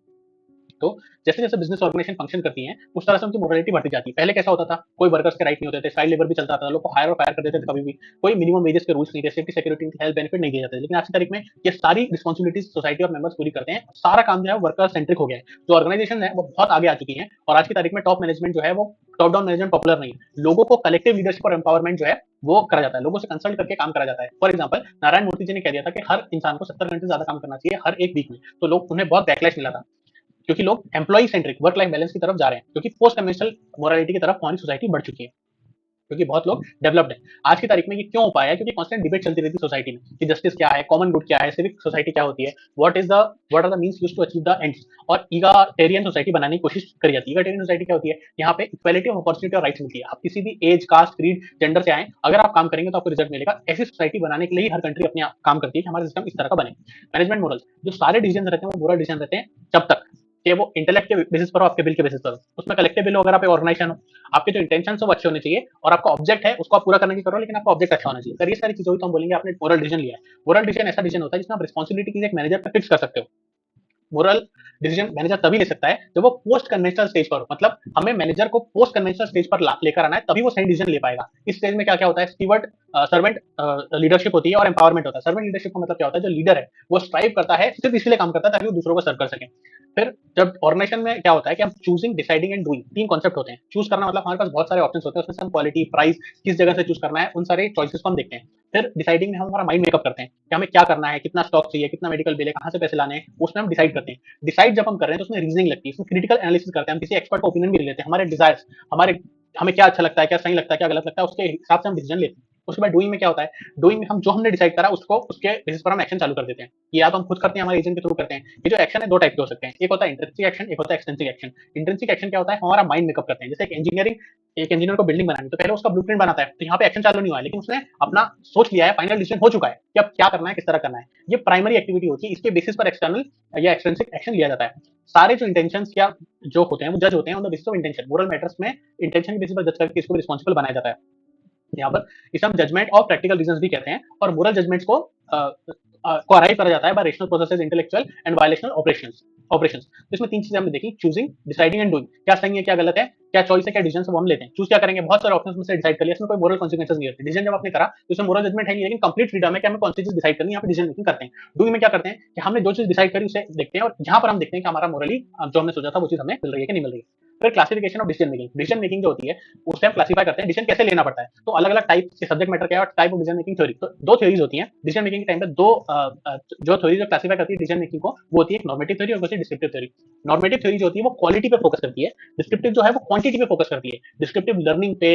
तो जैसे जैसे बिजनेस ऑर्गेनाइजेशन फंक्शन करती हैं उस तरह से उनकी मोरालिटी बढ़ती जाती है। पहले कैसा होता था? कोई वर्कर्स के राइट नहीं होते थे, चाइल्ड लेबर भी चलता था, लोग को हायर और फायर कर देते थे कभी भी। कोई मिनिमम वेजेस के रूल्स नहीं थे, सेफ्टी सिक्योरिटी हेल्थ बेनिफिट नहीं दिए जाते थे। लेकिन आज की तारीख में ये सारी रिस्पॉन्सिबिलिटीज सोसाइटी और मेंबर्स पूरी करते हैं। सारा काम जो है वर्कर सेंट्रिक हो गया है। जो ऑर्गेनाइजेशन है वो बहुत आगे आ चुकी है और आज की तारीख में टॉप मैनेजमेंट जो है वो टॉप डाउन मैनेजमेंट पॉपुलर नहीं है। लोगों को कलेक्टिव लीडरशिप और एम्पावरमेंट जो है वो करा जाता है, लोगों से कंसल्ट करके काम करा जाता है। फॉर एग्जाम्पल नारायण मूर्ति जी ने कह दिया था कि हर इंसान को 70 घंटे से ज्यादा काम करना चाहिए हर एक वीक में। तो लोग, उन्हें बहुत बैकलैश मिला था क्योंकि लोग employee centric work life balance की तरफ जा रहे हैं, क्योंकि पोस्ट कन्वेंशनल मोरालिटी की तरफ हमारी सोसाइटी बढ़ चुकी है। क्योंकि बहुत लोग डेवलप्ड है। आज की तारीख में ये क्यों हो पाया है? क्योंकि कांस्टेंट डिबेट चलती रहती है सोसाइटी में कि जस्टिस क्या है, कॉमन गुड क्या है, सिविक सोसाइटी क्या होती है, what are the means used to achieve the ends. और ईगाटेरियन सोसाइटी बनाने की कोशिश करी जाती है। ईगाटेरियन सोसाइटी क्या होती है? यहाँ पे इक्वालिटी ऑफ अपॉर्चुनिटी और राइट्स मिलती है। आप किसी भी एज, कास्ट, क्रीड, जेंडर से आए, अगर आप काम करेंगे तो आपको रिजल्ट मिलेगा। ऐसी सोसाइटी बनाने के लिए ही हर कंट्री अपने काम करती है कि हमारा सिस्टम इस तरह का बने। मैनेजमेंट मोरल्स, जो सारे डिसीजन रहते हैं वो मोरल डिसीजन रहते हैं जब तक कि वो इंटेलेक्ट के बेसिस पर हो, आपके बिल के बेसिस पर हो। उसमें कलेक्टिव बिल वगैरह पे ऑर्गेनाइजेशन हो, आपके जो इंटेंशन है वो अच्छे होने चाहिए और आपका ऑब्जेक्ट है उसको आप पूरा करने की करो, लेकिन आपका ऑब्जेक्ट अच्छा होना चाहिए। अगर ये सारी चीजें हुई तो हम बोलेंगे आपने मोरल डिसीजन लिया है। मोरल डिसीजन ऐसा डिसीजन होता है जिसमें आप रिस्पॉन्सिबिलिटी एक मैनेजर पर फिक्स कर सकते हो। मोरल डिसीजन मैनेजर तभी ले सकता है जब वो पोस्ट कन्वेंशनल स्टेज पर हो। मतलब हमें मैनेजर को पोस्ट कन्वेंशनल स्टेज पर लेकर आना है, तभी वो सही डिसीजन ले पाएगा। इस स्टेज में क्या क्या होता है? स्टीवर्ड सर्वेंट लीडरशिप होती है और एम्पावरमेंट होता है। सर्वेंट लीडरशिप का मतलब क्या होता है? जो लीडर है वो स्ट्राइव करता है, सिर्फ इसलिए काम करता है ताकि वो दूसरों को सर्व कर सके। फिर जब ऑर्गेनाइजेशन में क्या होता है कि हम चूजिंग, डिसाइडिंग एंड डूइंग, तीन कॉन्सेप्ट होते हैं। चूज करना मतलब हमारे पास बहुत सारे ऑप्शंस होते हैं, उसमें से हम क्वालिटी, प्राइस, किस जगह से चूज करना है, उन सारे चॉइसेस को हम देखते हैं। फिर डिसाइडिंग में हम हमारा माइंड मेकअप करते हैं कि हमें क्या करना है, कितना स्टॉक चाहिए, कितना मेडिकल बिल है, कहाँ से पैसे लाने हैं, उसमें हम डिसाइड करते हैं। डिसाइड जब हम कर रहे हैं तो उसमें रीजनिंग लगती है, उसमें क्रिटिकल एनालिसिस करते हैं, हम किसी एक्सपर्ट का ओपिनियन भी ले लेते हैं, हमारे डिजायर्स, हमारे हमें क्या अच्छा लगता है, क्या सही लगता है, क्या गलत लगता है, उसके हिसाब से हम डिसीजन लेते हैं। उसके बाद डूइंग में क्या होता है? डूइंग में हम जो हमने डिसाइड करा उसको, उसके बेसिस पर हम एक्शन चालू कर देते हैं। ये या तो हम खुद करते हैं, हमारे एजेंट के थ्रू करते हैं। ये जो एक्शन है दो टाइप के हो सकते हैं, एक होता है इंट्रिंसिक एक्शन, एक होता है एक्सट्रिंसिक एक्शन। इंट्रिंसिक एक्शन क्या होता है? हमारा माइंड मेकअप करते हैं। जैसे एक इंजीनियर को बिल्डिंग बनानी है तो पहले उसका ब्लूप्रिंट बनाता है, तो यहाँ पे एक्शन चालू नहीं हुआ है, लेकिन उसने अपना सोच लिया है, फाइनल डिसीजन हो चुका है कि अब क्या करना है, किस तरह करना है। ये प्राइमरी एक्टिविटी होती है, इसके बेसिस पर एक्सटर्नल या एक्सट्रिंसिक एक्शन लिया जाता है। सारे जो इंटेंशंस या जो होते हैं वो जज होते हैं on the basis of intention. Moral matters में इंटेंशन के बेसिस पर जज करके इसको रिस्पॉन्सिबल बनाया जाता है। यहाँ पर इसे हम जजमेंट ऑफ प्रैक्टिकल रीजंस भी कहते हैं। और मोरल जजमेंट्स को अराइव करा जाता है by rational processes, intellectual and volitional operations operations. तो इसमें तीन चीजें हमने देखी, चूजिंग, डिसाइडिंग एंड डूइंग। क्या सही है, क्या गलत है, क्या चॉइस है, क्या डिसीजन है, वो हम लेते हैं। चूज क्या करेंगे? बहुत सारे ऑप्शंस में से डिसाइड कर लिया, इसमें कोई मोरल कॉन्सिक्वेंसेस नहीं होते। डिसीजन जब आपने करा तो इसमें मोरल जजमेंट है नहीं, लेकिन कंप्लीट फ्रीडम है कि हमें कौन सी चीज डिसाइड करनी है, यहाँ पे डिसीजन मेकिंग करते हैं। डूइंग में क्या करते हैं कि हमने जो चीज डिसाइड करी उसे देखते हैं और जहां पर हम देखते हैं कि हमारा मोरली जो हमने सोचा था वो चीज हमें मिल रही है कि नहीं मिल रही है। फिर classification of decision making. Decision making जो होती है उससे हम क्लासिफाई करते हैं डिसीजन कैसे लेना पड़ता है। तो अलग अलग टाइप के सब्जेक्ट मैटर क्या है और type of decision making theory. तो दो थ्योरीज होती हैं डिसीजन मेकिंग के टाइम पे। दो जो थ्योरी जो क्लासिफाई करती है डिसीजन मेकिंग को, वो होती है एक नॉर्मेटिव थ्योरी और दूसरी डिस्क्रिप्टिव थ्योरी। नॉर्मेटिव थ्योरी जो होती है वो क्वालिटी पे फोकस करती है, डिस्क्रिप्टिव जो है वो क्वांटिटी पे फोकस करती है। डिस्क्रिप्टिव लर्निंग पे,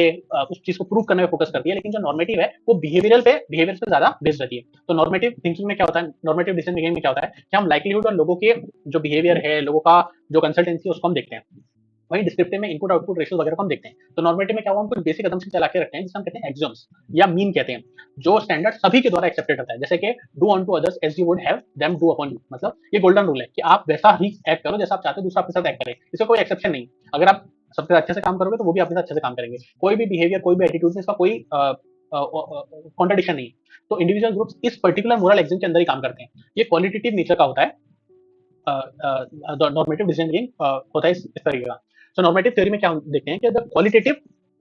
उस चीज को प्रूव करने पे फोकस करती है, लेकिन जो नॉर्मेटिव है वो बिहेवियर पे ज्यादा बेस्ड रहती है। तो नॉर्मेटिव थिंकिंग में क्या होता है, नॉर्मेटिव डिसीजन मेकिंग में क्या होता है कि हम लाइक्लीहुड और लोगों के जो बिहेवियर है, लोगों का जो कंसल्टेंसी है उसको हम देखते हैं। वहीं डिस्क्रिप्टिव में इनपुट आउटपुट रेशियो वगैरह को हम देखते हैं। तो नॉर्मेटिव में क्या हुआ, हम कुछ बेसिक असम्पशन चला के रखते हैं जिसे हम कहते हैं एक्सियोम्स या मीन कहते हैं, जो स्टैंडर्ड सभी के द्वारा एक्सेप्टेड होता है। जैसे कि do unto others as you would have them do upon you. मतलब ये गोल्डन रूल है कि आप वैसा ही एक्ट करो जैसा आप चाहते हो दूसरा आपके साथ एक्ट करे, इससे कोई एक्सेप्शन नहीं। अगर आप सबसे अच्छे से काम करोगे तो वो भी आपके साथ अच्छे से काम करेंगे। कोई भी बिहेवियर, कोई भी एटीट्यूड में इसका कोई कॉन्ट्रडिक्शन नहीं है। तो इंडिविजुअल ग्रुप्स इस पर्टिकुलर मोरल एक्सियम के अंदर ही काम करते हैं। ये क्वालिटेटिव नेचर का होता है। नॉर्मेटिव डिसीजन मेकिंग होता है इस तरीके का। सो नॉर्मेटिव थ्योरी में क्या हम देखते हैं कि द क्वालिटेटिव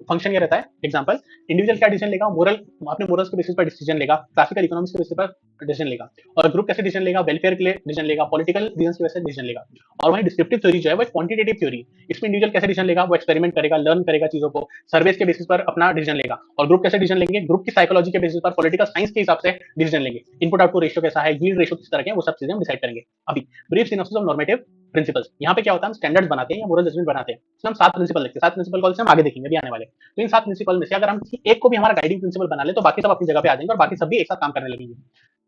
फंक्शन ये रहता है। एग्जांपल, इंडिविजुअल क्या डिसीजन लेगा, मोरल, अपने मोरल्स के बेसिस पर डिसीजन लेगा, क्लासिकल इकोनॉमिक्स के बेसिस पर डिसीजन लेगा। और ग्रुप कैसे डिसीजन लेगा, वेलफेयर के लिए डिसीजन लेगा, पॉलिटिकल रीजंस की वजह से डिसीजन लेगा। और वहीं डिस्क्रिप्टिव थ्योरी जो है वो क्वांटिटेटिव थ्योरी, इसमें इंडिविजुअल कैसे डिसीजन लेगा, वो एक्सपेरिमेंट करेगा, लर्न करेगा चीजों को, सर्वेस के बेसिस पर अपना डिसीजन लेगा। और ग्रुप कैसे डिसीजन लेंगे, ग्रुप की साइकोलॉजी के बेसिस पर, पॉलिटिकल साइंस के हिसाब से डिसीजन लेंगे। इनपुट आउटपुट रेशियो कैसा है, यील्ड रेशियो किस तरह के हैं, वो सब चीजें हम डिसाइड करेंगे। अभी brief synopsis of normative principles. यहाँ पे क्या होता है, हम स्टैंडर्ड्स बनाते हैं या मोरल जजमेंट बनाते हैं। इसमें हम 7 प्रिंसिपल लिखते हैं। 7 प्रिंसिपल कौन से हम आगे देखेंगे अभी आने वाले। तो इन 7 प्रिंसिपल में से अगर हम किसी एक को भी हमारा गाइडिंग प्रिंसिपल बना ले तो बाकी सब अपनी जगह पे आ जाएंगे और बाकी सब भी एक साथ काम करने लगेंगे।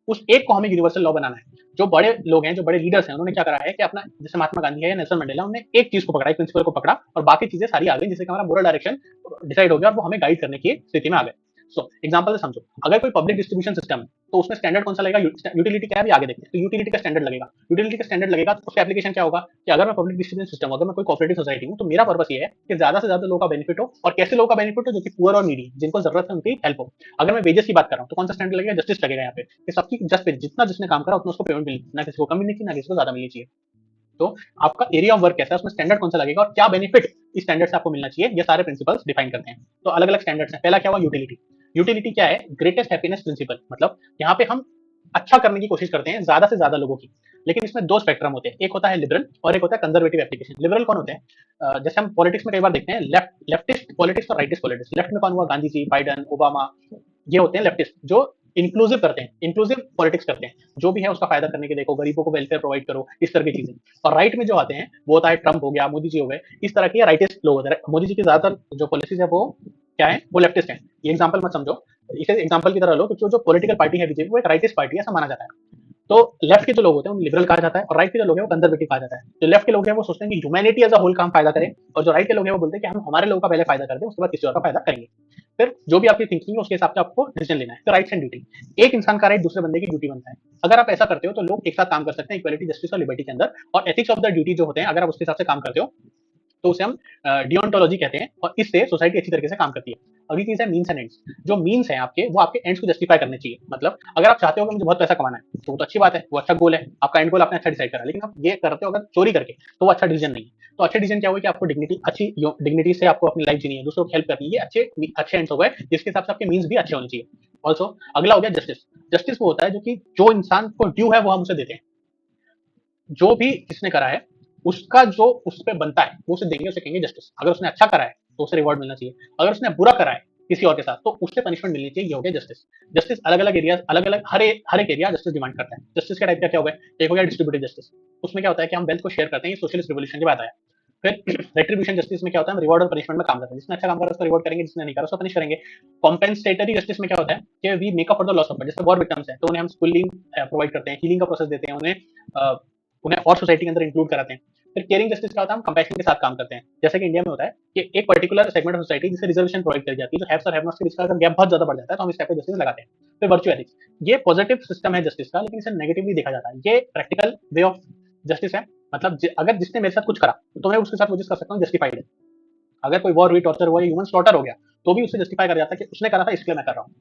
उस एक को हमें यूनिवर्सल लॉ बनाना है। जो बड़े लोग हैं, जो बड़े लीडर्स हैं, उन्होंने क्या करा है कि अपना, जैसे महात्मा गांधी है या नेल्सन मंडेला, उन्होंने एक चीज को पकड़ा, एक प्रिंसिपल को पकड़ा और बाकी चीजें सारी आ गई, जिससे हमारा मोरल डायरेक्शन डिसाइड हो गया और वो हमें गाइड करने की स्थिति में आ गए। सो एग्जांपल से समझो, अगर कोई पब्लिक डिस्ट्रीब्यूशन सिस्टम है तो उसमें स्टैंडर्ड कौन सा लगेगा, यूटिलिटी क्या है अभी आगे देखते हैं। तो यूटिलिटी का स्टैंडर्ड लगेगा। यूटिलिटी का स्टैंडर्ड लगेगा तो उसका एप्लीकेशन क्या होगा कि अगर मैं पब्लिक डिस्ट्रीब्यूशन सिस्टम हूं, अगर मैं कोई कोऑपरेटिव सोसाइटी हूं, तो मेरा पर्पस ये है कि ज्यादा से ज्यादा लोगों का बेनिफिट हो। और कैसे लोगों का बेनिफिट हो, जो कि पुअर और नीडी, जिनको जरूरत है, उनकी हेल्प हो। अगर मैं वेजेस की बात कर रहा हूं तो कौन सा स्टैंडर्ड लगेगा, जस्टिस लगेगा यहाँ पे कि सबकी जस्ट पे, जितना जिसने काम करा उतना उसको पेमेंट मिलनी, ना किसी को कम मिलनी चाहिए, ना किसी को ज्यादा मिलनी चाहिए। तो आपका एरिया ऑफ वर्क कैसा है, उसमें स्टैंडर्ड कौन सा लगेगा और क्या बेनिफिट इस स्टैंडर्ड से आपको मिलना चाहिए, ये सारे प्रिंसिपल्स डिफाइन करते हैं। तो अलग अलग स्टैंडर्ड्स हैं। पहला क्या हुआ, यूटिलिटी। यूटिलिटी क्या है, ग्रेटेस्ट हैप्पीनेस प्रिंसिपल। मतलब यहाँ पे हम अच्छा करने की कोशिश करते हैं ज्यादा से ज्यादा लोगों की, लेकिन इसमें दो स्पेक्ट्रम होते हैं, एक होता है लिबरल और एक होता है कंजर्वेटिव एप्लीकेशन। लिबरल कौन होते हैं, जैसे हम पॉलिटिक्स में कई बार देखते हैं, लेफ्टिस्ट पॉलिटिक्स और राइटिस्ट पॉलिटिक्स। लेफ्ट में कौन हुआ, गांधी जी, बाइडन, ओबामा, ये होते हैं लेफ्टिस्ट, जो इंक्लूसिव करते हैं, इंक्लूसिव पॉलिटिक्स करते हैं, जो भी है उसका फायदा करने के, देखो गरीबों को वेलफेयर प्रोवाइड करो, इस तरह की चीजें। और राइट में जो आते हैं वो होता है ट्रम्प हो गया, मोदी जी हो गए, इस तरह के राइटिस्ट लोग होते हैं। मोदी जी की ज्यादातर जो पॉलिसीज है वो क्या है, वो लेफ्टिस्ट है। ये एग्जाम्पल मत समझो, इसे एग्जाम्पल की तरह लो, क्योंकि जो पॉलिटिकल पार्टी है बीजेपी वो एक राइटिस्ट पार्टी है, ऐसा माना जाता है। तो लेफ्ट के जो लोग होते हैं उन्हें लिबरल कहा जाता है, और राइट के जो लोग हैं वो कंजर्वेटिव कहा जाता है। जो लेफ्ट के लोग हैं वो सोचते हैं कि ह्यूमैनिटी एज अ होल काम फायदा करे, और जो राइट के लोग हैं वो बोलते हैं कि हम हमारे लोगों का पहले फायदा करते हैं, उसके बाद किसी और का फायदा करेंगे। फिर जो भी आपकी थिंकिंग है उसके हिसाब से आपको डिसीजन लेना है। तो राइट्स एंड ड्यूटी, एक इंसान का राइट दूसरे बंदे की ड्यूटी बनता है। अगर आप ऐसा करते हो तो लोग एक साथ काम कर सकते हैं इक्वालिटी, जस्टिस और लिबर्टी के अंदर। और एथिक्स ऑफ द ड्यूटी जो होते हैं, अगर आप उसके हिसाब से काम करते हो तो उसे हम डियोंटोलॉजी कहते हैं, और इससे सोसाइटी अच्छी तरीके से काम करती है। अगली चीज है मीन्स एंड एंड्स। जो मीन्स है आपके, वो आपके एंड्स को जस्टिफाई करने चाहिए। मतलब अगर आप चाहते हो कि मुझे बहुत पैसा कमाना है तो वो तो अच्छी बात है, वो अच्छा गोल है, आपका एंड गोल आपने अच्छा डिसाइड करा। लेकिन आप ये करते हो अगर चोरी करके, तो वो अच्छा डिसीजन नहीं है। तो अच्छा डिसीजन क्या हुआ कि आपको डिग्निटी, अच्छी डिग्निटी से आपको अपनी लाइफ जीनी है, दूसरों को हेल्प करनी है, ये अच्छे अच्छे एंड्स हो गए, जिसके हिसाब से आपके मीन्स भी अच्छे होने चाहिए। ऑल्सो अगला हो गया जस्टिस। जस्टिस वो होता है जो कि जो इंसान को ड्यू है वो हम उसे देते हैं। जो भी किसने करा है उसका जो उस पे बनता है वो उसे देंगे, उसे कहेंगे जस्टिस। अगर उसने अच्छा करा है तो उसे रिवॉर्ड मिलना चाहिए, अगर उसने बुरा करा है किसी और के साथ तो उससे पनिशमेंट मिलनी चाहिए। ये हो गया जस्टिस। जस्टिस अलग अलग एरिया, अलग अलग हर एक एरिया जस्टिस डिमांड करता है। जस्टिस के टाइप का क्या हो गया, एक हो गया डिस्ट्रीब्यूटिव जस्टिस। उसमें क्या होता है कि हम वेल्थ को शेयर करते हैं, ये सोशलिस्ट रिवोल्यूशन के बाद आया। फिर रेट्रीब्यूशन जस्टिस में क्या होता है, हम रिवॉर्ड और पनिशमेंट में काम करते हैं। जिसने अच्छा काम करा उसको रिवॉर्ड करेंगे, जिसने नहीं करा उसको पनिश करेंगे। कॉम्पेंसेटरी जस्टिस में क्या होता है कि we make up for the loss of, जैसे वॉर विक्टिम्स है तो उन्हें हम स्कूलिंग प्रोवाइड करते हैं, हीलिंग का प्रोसेस देते हैं उन्हें, उन्हें और सोसाइटी के अंदर इंक्लूड कराते हैं। फिर केयरिंग जस्टिस क्या होता है, हम कंपैशन के साथ काम करते हैं। जैसे कि इंडिया में होता है कि एक पर्टिकुलर सेगमेंट ऑफ सोसाइटी जिसे रिजर्वेशन प्रोवाइड करी जाती है, जो हैव्स और हैव नॉट्स के बीच का अगर गैप बहुत ज्यादा बढ़ जाता है तो हम इस टाइप का जस्टिस लगाते हैं। फिर वर्चुअल एथिक्स, ये पॉजिटिव सिस्टम है जस्टिस का, लेकिन इसे नेगेटिवली देखा जाता है। ये प्रैक्टिकल वे ऑफ जस्टिस है। मतलब अगर जिसने मेरे साथ कुछ करा तो मैं उसके साथ वो चीज कर सकता हूँ, जस्टिफाइड है। अगर कोई वॉर हुई, टॉर्चर हुआ, ह्यूमन स्लॉटर हो गया, तो भी उसे जस्टिफाई करा जाता है कि उसने करा था इसलिए मैं कर रहा हूँ।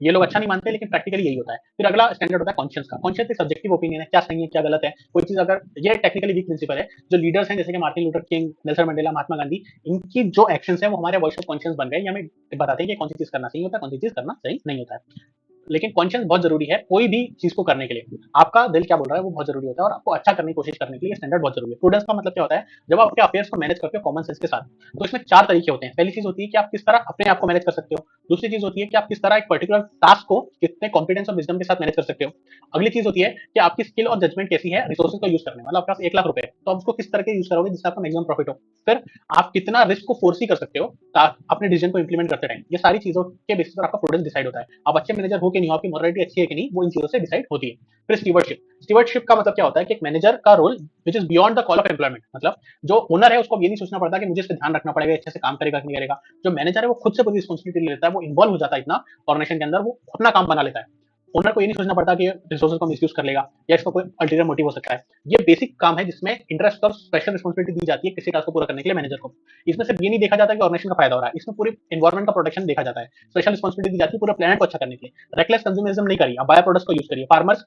ये लोग अच्छा नहीं मानते, लेकिन प्रैक्टिकली यही होता है। फिर अगला स्टैंडर्ड होता है कॉन्शियस का। कॉन्शियस एक सब्जेक्टिव ओपिनियन है, क्या सही है क्या गलत है, कोई चीज अगर, ये टेक्निकली वीक प्रिंसिपल है। जो लीडर्स हैं जैसे कि Martin Luther King, Nelson Mandela, Mahatma Gandhi, इनकी जो एक्शंस है वो हमारे वॉइस ऑफ कॉन्शियस बन गए। ये हमें बताते हैं कि कौन सी चीज करना सही होता है, कौन सी चीज करना सही नहीं होता है। लेकिन कॉन्शियस बहुत जरूरी है कोई भी चीज को करने के लिए। आपका दिल क्या बोल रहा है वो बहुत जरूरी होता है, और आपको अच्छा करने की कोशिश करने के लिए स्टैंडर्ड बहुत जरूरी है। प्रूडेंस का मतलब क्या होता है, जब आप अपने अफेयर्स को मैनेज करते हो कॉमन सेंस के साथ, तो इसमें चार तरीके होते हैं। पहली चीज होती है कि आप किस तरह अपने आप को मैनेज कर सकते हो। दूसरी चीज होती है कि आप किस तरह एक पर्टिकुलर टास्क को कितने कॉन्फिडेंस और विजडम के साथ मैनेज कर सकते हो। अगली चीज होती है कि आपकी स्किल और जजमेंट कैसी है रिसोर्सेज को यूज करने। मतलब आपके पास 1 लाख रुपए है तो आप उसको किस तरह के यूज करोगे जिससे आपका मैक्सिमम प्रॉफिट हो। फिर आप कितना रिस्क को फोर्सी कर सकते हो अपने डिसीजन को इंप्लीमेंट करते टाइम। ये सारी चीजों के बेसिस पर आपका प्रूडेंस डिसाइड होता है। आप अच्छे मैनेजर हो कि नहीं हो, आपकी मोरालिटी अच्छी है कि नहीं, वो इन चीजों से डिसाइड होती है। फिर स्टीवर्डशिप। स्टीवर्डशिप का मतलब क्या होता है कि एक मैनेजर का role which is beyond the call of employment. मतलब जो ओनर है उसको ये नहीं सोचना पड़ता कि मुझे इस पर ध्यान रखना पड़ेगा, अच्छे से काम करेगा कि नहीं करेगा। जो मैनेजर है वो खुद से पूरी रिस्पॉन्सिबिलिटी ले लेता है, वो इन्वॉल्व हो जाता है इतना ऑर्गेनाइजेशन के अंदर, वो अपना काम बना लेता है। ओनर को ये नहीं सोचना पड़ता कि रिसोर्सेज को मिसयूज कर लेगा या इसका कोई अल्टीरियर मोटिव हो सकता है। ये बेसिक काम है जिसमें इंटरेस्ट और स्पेशल रिस्पॉन्सिबिलिटी दी जाती है किसी टास्क को पूरा करने के लिए मैनेजर को। इसमें सिर्फ ये नहीं देखा जाता कि ऑर्गेनाइजेशन का फायदा हो रहा है, इसमें पूरी एनवायरमेंट का प्रोटेक्शन देखा जाता है। स्पेशल रिस्पॉन्सिबिलिटी दी जाती है पूरे प्लेनेट को अच्छा करने के लिए। रेकलेस कंज्यूमरिज्म नहीं करिए, आप बायो प्रोडक्ट्स को यूज करिए, फार्मर्स,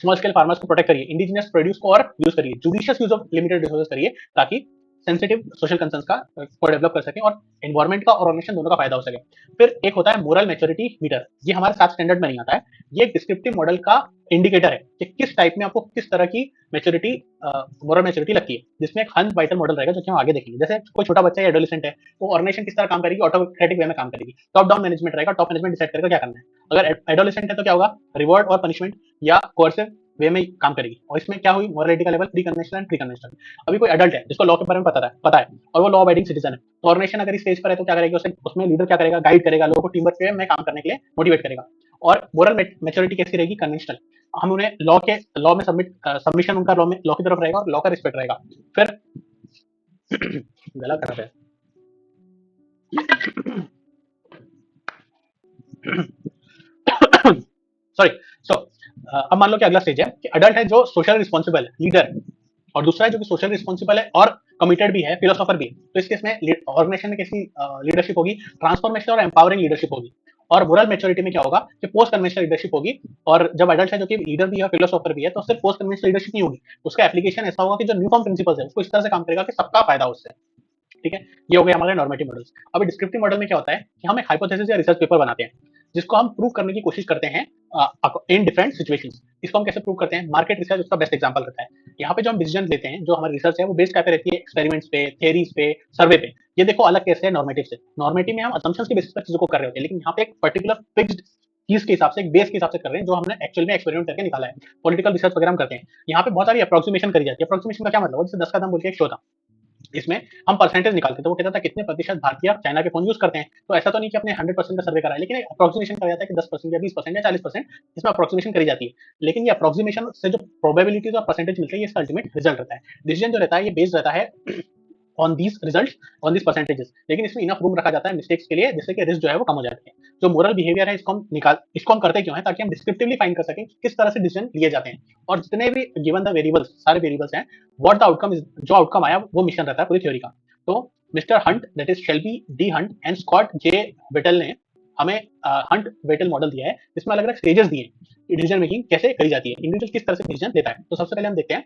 स्मॉल स्केल फार्मर्स को प्रोटेक्ट करिए, इंडिजिनियस प्रोड्यूस को और यूज करिए, judicious use of limited resources करिए, ताकि सेंसिटिव सोशल कंसर्न्स का को डेवलप कर सके और एनवायरमेंट का और ऑर्गेनाइजेशन दोनों का फायदा हो सके। फिर एक होता है मोरल मैच्योरिटी मीटर। ये हमारे 7 स्टैंडर्ड में नहीं आता है, ये एक डिस्क्रिप्टिव मॉडल का इंडिकेटर है कि किस टाइप में आपको किस तरह की मैच्योरिटी, मोरल मैच्योरिटी लगती है, जिसमें एक हंस वाइटल मॉडल रहेगा जो कि हम आगे देखेंगे। जैसे कोई छोटा बच्चा या एडोलेसेंट है तो ऑर्गेनाइजेशन किस तरह काम करेगी, ऑटोक्रेटिक वे में काम करेगी। टॉप डाउन मैनेजमेंट रहेगा, टॉप मैनेजमेंट डिसाइड करेगा क्या करना है। अगर एडोलेसेंट है तो क्या होगा, रिवॉर्ड और पनिशमेंट या कोर्सिव वे में काम करेगी। और इसमें क्या हुई, मोरालिटी का level pre conventional and pre conventional. अभी कोई एडल्ट है जिसको लॉ के बारे में पता है और वो लॉ अबाइडिंग सिटीजन है, तो ऑर्गेनाइजेशन अगर इस स्टेज पर है तो क्या करेगी, उसमें लीडर क्या करेगा, गाइड करेगा, लोगों को टीम वर्क में काम करने के लिए मोटिवेट करेगा। और मोरल मैच्योरिटी कैसी रहेगी, कन्वेंशनल। हम उन्हें लॉ में सबमिशन उनका लॉ की तरफ रहेगा और लॉ का रिस्पेक्ट रहेगा। फिर गला खराब है सॉरी। सो अब मान लो कि अगला स्टेज है कि अडल्ट है जो सोशल रिस्पॉन्सिबल है, लीडर, और दूसरा है जो कि सोशल रिस्पॉन्सिबल है और कमिटेड भी है, फिलोसोफर भी है। तो इस केस में ऑर्गेनाइजेशन में कैसी लीडरशिप होगी, ट्रांसफॉर्मेशन और एम्पावरिंग लीडरशिप होगी। और मोरल मैच्योरिटी में क्या होगा कि पोस्ट कन्वेंशनल लीडरशिप होगी। और जब एडल्ट है जो कि लीडर भी है, फिलोसोफर भी है, तो सिर्फ पोस्ट कन्वेंशनल लीडरशिप नहीं होगी, उसका एप्लीकेशन ऐसा होगा कि जो न्यू फॉर्म प्रिंसिपल्स है उसको इस तरह से काम करेगा कि सबका फायदा हो उससे। ठीक है, ये हो गए हमारे नॉर्मेटिव मॉडल्स। अब डिस्क्रिप्टिव मॉडल में क्या होता है कि हम एक हाइपोथेसिस या रिसर्च पेपर बनाते हैं जिसको हम प्रूव करने की कोशिश करते हैं इन डिफरेंट सिचुएशंस। इसको हम कैसे प्रूव करते हैं, मार्केट रिसर्च उसका बेस्ट एग्जांपल रहता है। यहाँ पे जो हम डिसीजन लेते हैं, जो हमारी रिसर्च है वो बेस्ड क्या पे रहती है, एक्सपेरिमेंट्स पे, थ्योरीज पे, सर्वे पे। ये देखो अलग कैसे है नॉर्मेटिव से। नॉर्मेटिव में हम असम्पशंस के बेसिस पर चीजों को कर रहे होते हैं, लेकिन यहाँ पे एक पर्टिकुलर फिक्स्ड चीज के हिसाब से, एक बेस के हिसाब से कर रहे हैं जो हमने एक्चुअल में एक्सपेरिमेंट करके निकाला है। पॉलिटिकल रिसर्च वगैरह हम करते हैं, यहाँ पे बहुत सारी अप्रोक्सीमेशन करी जाती है। अप्रोक्सीमेशन का क्या मतलब है, जैसे 10 का दाम बोल के एक शो था, इसमें हम परसेंटेज निकालते थे, वो कहता था कितने प्रतिशत भारतीय चाइना के फोन यूज करते हैं। तो ऐसा तो नहीं कि अपने 100% का सर्वे कराया, लेकिन अप्रोक्सीमेशन करा जाता है कि 10% या 20% या 40% इसमें अप्रोक्सीमेशन करी जाती है। लेकिन ये अप्रोक्सीमेशन से जो प्रोबेबिलिटीज और परसेंटेज मिलता है, ये इसका अल्टीमेट रिजल्ट रहता है। डिसीजन जो रहता है ये बेस्ड रहता है on these result, on these percentages, लेकिन इसमें इनफ रूम रखा जाता है मिस्टेक्स के लिए, जिससे कि रिस्क जो है वो कम हो जाती है। जो मोरल बिहेवियर है इसको हम करते क्यों है, ताकि हम डिस्क्रिप्टिवली फाइंड कर सकें किस तरह से डिसीजन लिए जाते हैं, और जितने भी गिवन द वेरिएबल्स, सारे वेरिएबल्स हैं, व्हाट द आउटकम इज, जो आउटकम आया वो मिशन रहता है पूरी थ्योरी का। तो mister Hunt, that is Shelby D Hunt and Scott J Vitell ने हमें हंट वेटल मॉडल दिया है, जिसमें अलग अलग स्टेजेस दिए हैं डिसीजन मेकिंग कैसे करी जाती है, इंडिविजुअल किस तरह से डिसीजन लेता है। तो सबसे पहले हम देखते हैं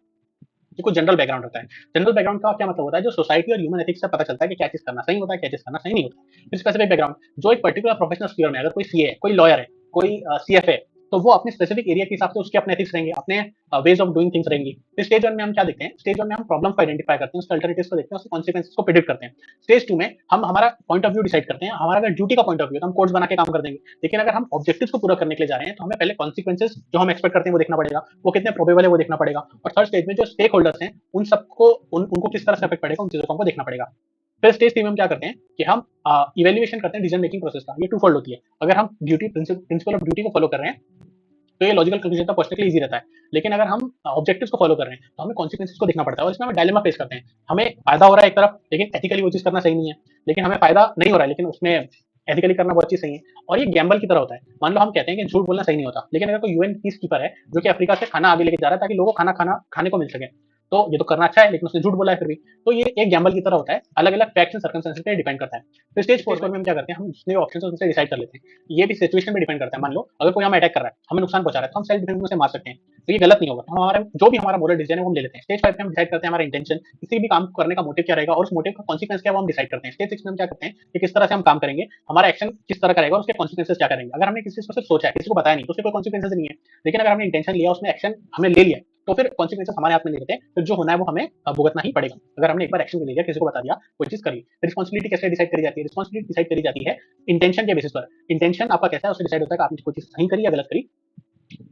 कि कुछ जनरल बैकग्राउंड होता है। जनरल बैकग्राउंड का क्या मतलब होता है, जो सोसाइटी और ह्यूमन एथिक्स से पता चलता है कि क्या चीज करना सही होता है, क्या चीज करना सही नहीं होता। फिर स्पेसिफिक बैकग्राउंड, जो एक पर्टिकुलर प्रोफेशनल स्फीयर में, अगर कोई सीए है, कोई लॉयर है, कोई सीएफए, तो वो अपने स्पेसिफिक एरिया के हिसाब से उसके अपने एथिक्स रहेंगे, अपने वेज ऑफ डूइंग थिंग्स रहेंगी। फिर स्टेज 1 में हम क्या देखते हैं, स्टेज 1 में हम प्रॉब्लम को आइडेंटिफाई करते हैं, उसके अल्टरनेटिव्स को देखते हैं, उसके कॉन्सिक्वेंसेस को प्रेडिक्ट करते हैं। स्टेज 2 में हम हमारा पॉइंट ऑफ व्यू डिसाइड करते हैं। हमारा अगर ड्यूटी का पॉइंट ऑफ व्यू, तो हम कोड्स बना के काम कर देंगे, लेकिन अगर हम ऑब्जेक्टिव्स को पूरा करने के लिए जा रहे हैं, तो हमें पहले कॉन्सिक्वेंसेस जो हम एक्सपेक्ट करते हैं वो देखना पड़ेगा, वो कितने प्रोबेबल है वो देखना पड़ेगा। और थर्ड स्टेज में जो स्टेक होल्डर्स हैं, उन सबको उनको किस तरह से अफेक्ट पड़ेगा, उन चीजों को हमको देखना पड़ेगा। फिर स्टेज 3 में हम क्या करते हैं कि हम इवेल्युएशन करते हैं डिसीजन मेकिंग प्रोसेस का। ये टू फोल्ड होती है। अगर हम ड्यूटी प्रिंसिपल ऑफ ड्यूटी को फॉलो कर रहे हैं, तो ये लॉजिकल कंक्लूजन तक पहुंचने के लिए इजी रहता है। लेकिन अगर हम ऑब्जेक्टिव्स को फॉलो कर रहे हैं, तो हमें कॉन्सिक्वेंसेस को देखना पड़ता है, और इसमें हमें डायलेमा फेस करते हैं। हमें फायदा हो रहा है एक तरफ, लेकिन एथिकली वो चीज करना सही नहीं है, लेकिन हमें फायदा नहीं हो रहा है, लेकिन उसमें एथिकली करना बहुत चीज सही है। और ये गैम्बल की तरह होता है। मान लो हम कहते हैं कि झूठ बोलना सही नहीं होता, लेकिन अगर कोई यूएन पीस कीपर है जो कि अफ्रीका से खाना आगे लेके जा रहा है ताकि लोगों को खाने को मिल सके, तो ये तो करना अच्छा है, लेकिन उसने झूठ बोला है फिर भी, तो ये एक गैम्बल की तरह होता है। अलग अलग फैक्ट्स एंड सर्कमस्टेंसेस पे डिपेंड करता है। फिर स्टेज 4 में हम क्या करते हैं, हम जितने ऑप्शंस हैं उनसे डिसाइड कर लेते हैं। ये भी सिचुएशन पे डिपेंड करता है। मान लो अगर कोई हमें अटैक कर रहा है, हमें नुकसान पहुंचा रहा है, तो हम सेल्फ डिफेंस में उसे मार सकते हैं, तो ये गलत नहीं होगा। तो हमारा जो भी हमारा मोरल डिसीजन है वो हम ले लेते हैं। स्टेज 5 में हम डिसाइड करते हैं हमारा इंटेंशन, किसी भी काम करने का मोटिव क्या रहेगा और उस मोटिव का कॉन्सिक्वेंस क्या है वो हम डिसाइड करते हैं। स्टेज 6 में हम क्या करते हैं कि किस तरह से हम काम करेंगे, हमारा एक्शन किस तरह का रहेगा और उसके कॉन्सिक्वेंसेस क्या करेंगे। अगर हमने किसी चीज को सिर्फ सोचा है, किसी को बताया नहीं, तो उसके कोई कॉन्सिक्वेंसेस नहीं है। लेकिन अगर हमने इंटेंशन लिया, उसमें एक्शन हमने ले लिया, तो फिर कॉन्सिक्वेंसेस हमारे हाथ में नहीं रहते, फिर जो होना है वो हमें भुगतना ही पड़ेगा। अगर हमने एक बार एक्शन ले लिया, किसी को बता दिया, कोई चीज कर ली। रिस्पांसिबिलिटी कैसे डिसाइड करी जाती है, रिस्पांसिबिलिटी डिसाइड करी जाती है इंटेंशन के बेसिस पर। इंटेंशन आपका कैसा है उससे डिसाइड होता है कि आपने कोई चीज सही करी या गलत करी।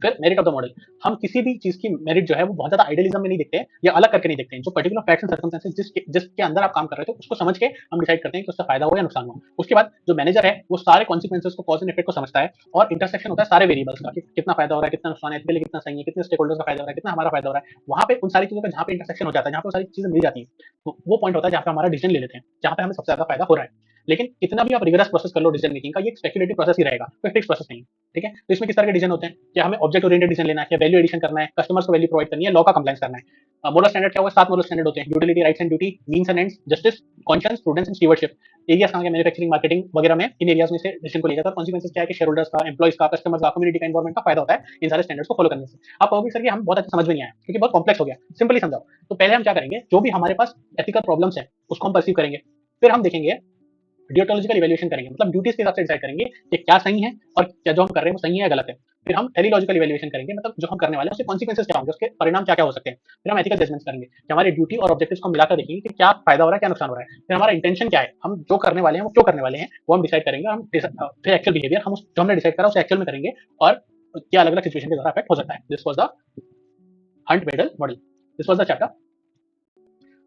फिर मेरिट ऑफ द मॉडल, हम किसी भी चीज की मेरिट जो है वो बहुत ज्यादा आइडियलिज्म में नहीं देखते हैं या अलग करके नहीं देखते हैं। जो पर्टिकुलर फैक्ट्स एंड सर्कमस्टेंसेस जिसके अंदर आप काम कर रहे थे, उसको समझ के हम डिसाइड करते हैं कि उससे फायदा हो या नुकसान हो। उसके बाद जो मैनेजर है वो सारे कॉन्सिक्वेंसेस को, कॉज एंड इफेक्ट को समझता है, और इंटरसेक्शन होता है सारे वेरिएबल्स का कि कितना फायदा हो रहा है, कितना नुकसान है, एथिकली कितना सही है, कितने स्टेक होल्डर्स का फायदा हो रहा है, कितना हमारा फायदा हो रहा है। वहां पे उन सारी चीजों का जहां पे इंटरसेक्शन हो जाता है, जहां पे सारी चीजें मिल जाती है, तो वो पॉइंट होता है जहां पे हमारा डिसीजन ले लेते हैं, जहां पे हमें सबसे ज्यादा फायदा हो रहा है। लेकिन कितना भी आप रिगरस प्रोसेस कर लो डिसीजन मेकिंग का, ये एक स्पेक्युलेटिव प्रोसेस ही रहेगा, कोई फिक्स प्रोसेस नहीं। ठीक है, तो इसमें किस तरह के डिसीजन होते हैं कि हमें ऑब्जेक्ट ओरिएंटेड डिसीजन लेना है, क्या वैल्यू एडिशन करना है, कस्टमर्स को वैल्यू प्रोवाइड करनी है, लॉ का कंप्लायंस करना है। मोरल स्टैंडर्ड क्या हुआ, 7 मोरल स्टैंडर्ड होते हैं: utility, rights and duty, means and ends, justice, conscious, prudence and stewardship. Areas कहां के, मैन्युफैक्चरिंग, मार्केटिंग वगैरह में, इन एरियाज में से डिसीजन को लिया जाता है। कॉन्सिक्वेंसेस क्या है कि शेयर होल्डर्स का, एम्प्लॉइज का, कस्टमर्स का, कम्युनिटी का, एनवायरमेंट का फायदा होता है इन सारे स्टैंडर्ड्स को फॉलो करने से। आप कहोगे सर कि हम बहुत अच्छा समझ में नहीं आया क्योंकि बहुत कॉम्प्लेक्स हो गया, सिंपली समझाओ। तो पहले हम क्या करेंगे, जो भी हमारे पास एथिकल प्रॉब्लम्स है उसको हम परसीव करेंगे। फिर हम देखेंगे, डियोटोलॉजिकल इवैल्यूएशन करेंगे, मतलब ड्यूटीज के हिसाब से डिसाइड करेंगे कि क्या सही है और क्या जो हम कर रहे हैं वो सही है या गलत है। फिर हम टेलीलॉजिकल इवैल्यूएशन करेंगे, मतलब जो हम करने वाले हैं उसके कॉन्सिक्वेंसेस क्या होंगे, उसके परिणाम क्या क्या हो सकते हैं। फिर हम एथिकल जजमेंट्स करेंगे कि हमारी ड्यूटी और ऑब्जेक्टिव्स को मिलाकर देखेंगे कि क्या फायदा हो रहा है, क्या नुकसान हो रहा है। फिर हमारा इंटेंशन क्या है, हम जो करने वाले हैं वो क्यों करने वाले हैं वो हम डिसाइड करेंगे। फिर एक्चुअल बिहेवियर हम जो हमने डिसाइड करा उसे एक्चुअल में करेंगे, और क्या अलग अलग सिचुएशन के द्वारा अफेक्ट हो सकता है। This was the Hunt Vitell model, this was the chapter.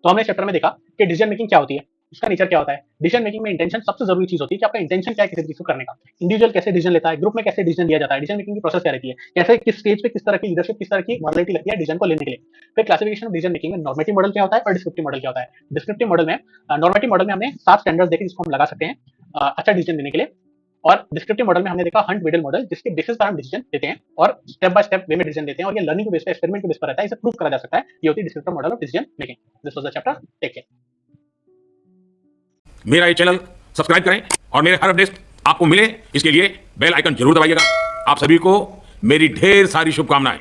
तो हमने चैप्टर में देखा कि डिसीजन मेकिंग क्या होती है, उसका नेचर क्या होता है। डिसीजन मेकिंग में इंटेंशन सबसे जरूरी चीज होती है कि आपका इंटेंशन क्या है किसी चीज को करने का। इंडिविजुअल कैसे डिसीजन लेता है, ग्रुप में कैसे डिसीजन लिया जाता है, डिसीजन मेकिंग की प्रोसेस क्या रहती है, कैसे किस स्टेज पे किस तरह की लीडरशिप, किस तरह की मॉडलिटी लगती है डिसीजन को लेने के लिए। फिर क्लासिफिकेशन ऑफ डिसीजन मेकिंग में नॉर्मेटिव मॉडल क्या होता है और डिस्क्रिप्टिव मॉडल क्या होता है। डिस्क्रिप्टिव मॉडल में, नॉर्मेटिव मॉडल में हमने 7 स्टैंडर्ड्स देखे जिसको हम लगा सकते हैं अच्छा डिसीजन लेने के लिए, और डिस्क्रिप्टिव मॉडल में हमने देखा हंट-वेडल मॉडल, जिसके बेसिस पर हम डिसीजन लेते हैं और स्टेप बाय स्टेप वे में डिसीजन लेते हैं, और ये लर्निंग के बेस पे, एक्सपेरिमेंट के बेस पर रहता है, इसे प्रूव करा जा सकता है। ये होती है descriptive model of decision making. This was the chapter, take care. मेरा ये चैनल सब्सक्राइब करें और मेरे हर अपडेट आपको मिले इसके लिए बेल आइकन जरूर दबाइएगा। आप सभी को मेरी ढेर सारी शुभकामनाएं।